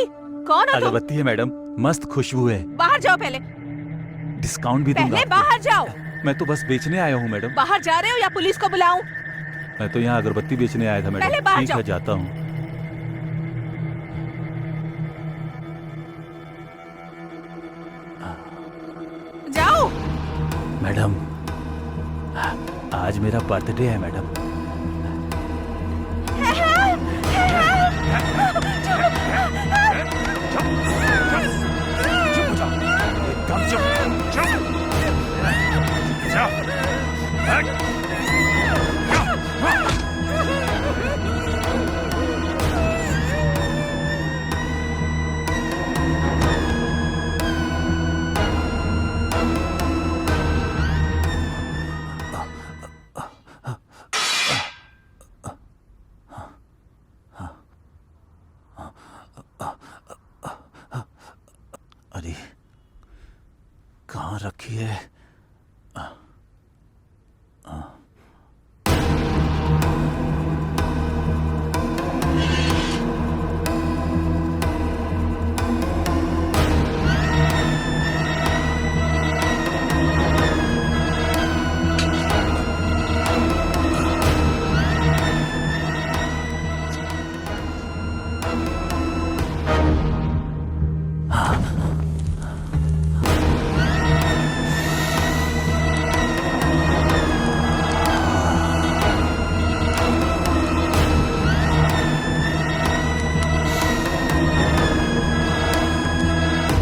कौन हो तुम? अगरबत्ती है मैडम, मस्त खुशबू है। बाहर जाओ पहले। डिस्काउंट भी दूंगा पहले आपको। बाहर जाओ। मैं तो बस बेचने आया हूँ मैडम। बाहर जा रहे हो या पुलिस को बुलाऊं? मैं तो यहाँ अगरबत्ती बेचने आया था मैडम। पहले बाहर ठीक है, जाओ। जाता हूँ। जाओ। मैडम, आज मेरा बर्थडे है मैडम। अरे कहाँ रखी है?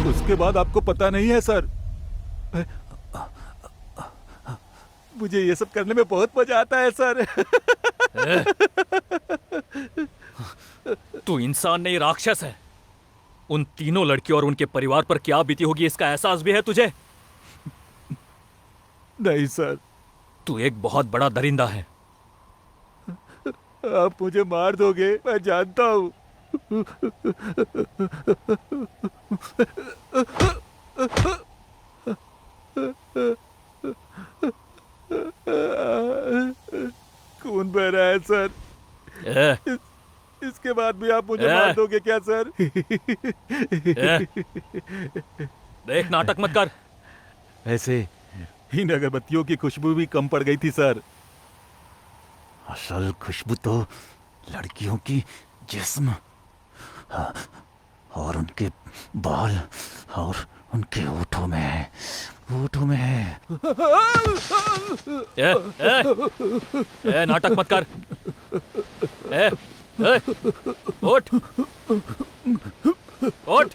उसके बाद आपको पता नहीं है सर, मुझे ये सब करने में बहुत मजा आता है सर। तू इंसान नहीं, राक्षस है। उन तीनों लड़कियों और उनके परिवार पर क्या बीती होगी इसका एहसास भी है तुझे? नहीं सर। तू एक बहुत बड़ा दरिंदा है। आप मुझे मार दोगे, मैं जानता हूँ। खून बह रहा है सर। इसके बाद भी आप मुझे मार दोगे क्या सर? देख, नाटक मत कर। ऐसे इन अगरबत्तियों की खुशबू भी कम पड़ गई थी सर। असल खुशबू तो लड़कियों की जिस्म और उनके बाल और उनके होठों में है, होठों में है। नाटक मत कर। उठ, उठ।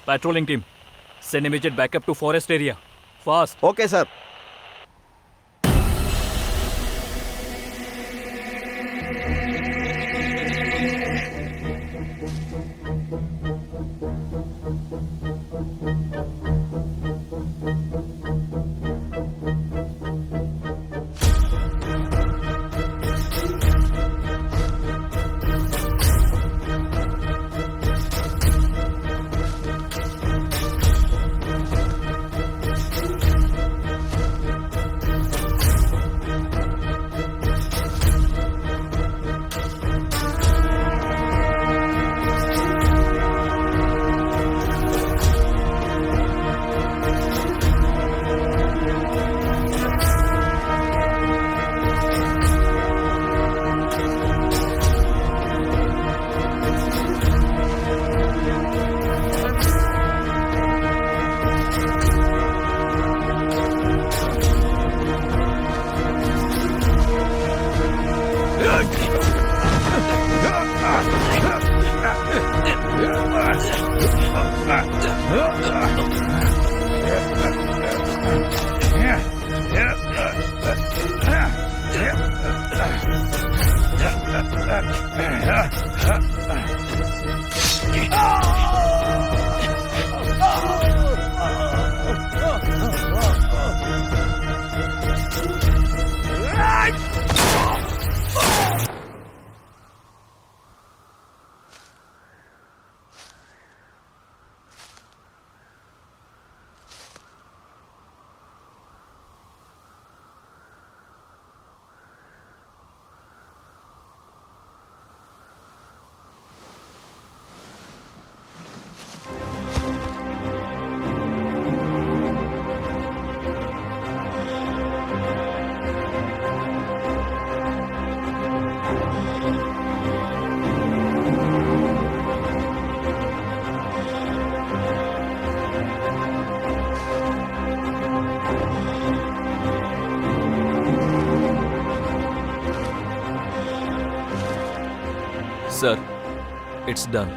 Patrolling team, send immediate backup to forest area. Fast. Okay sir. Sir, it's done.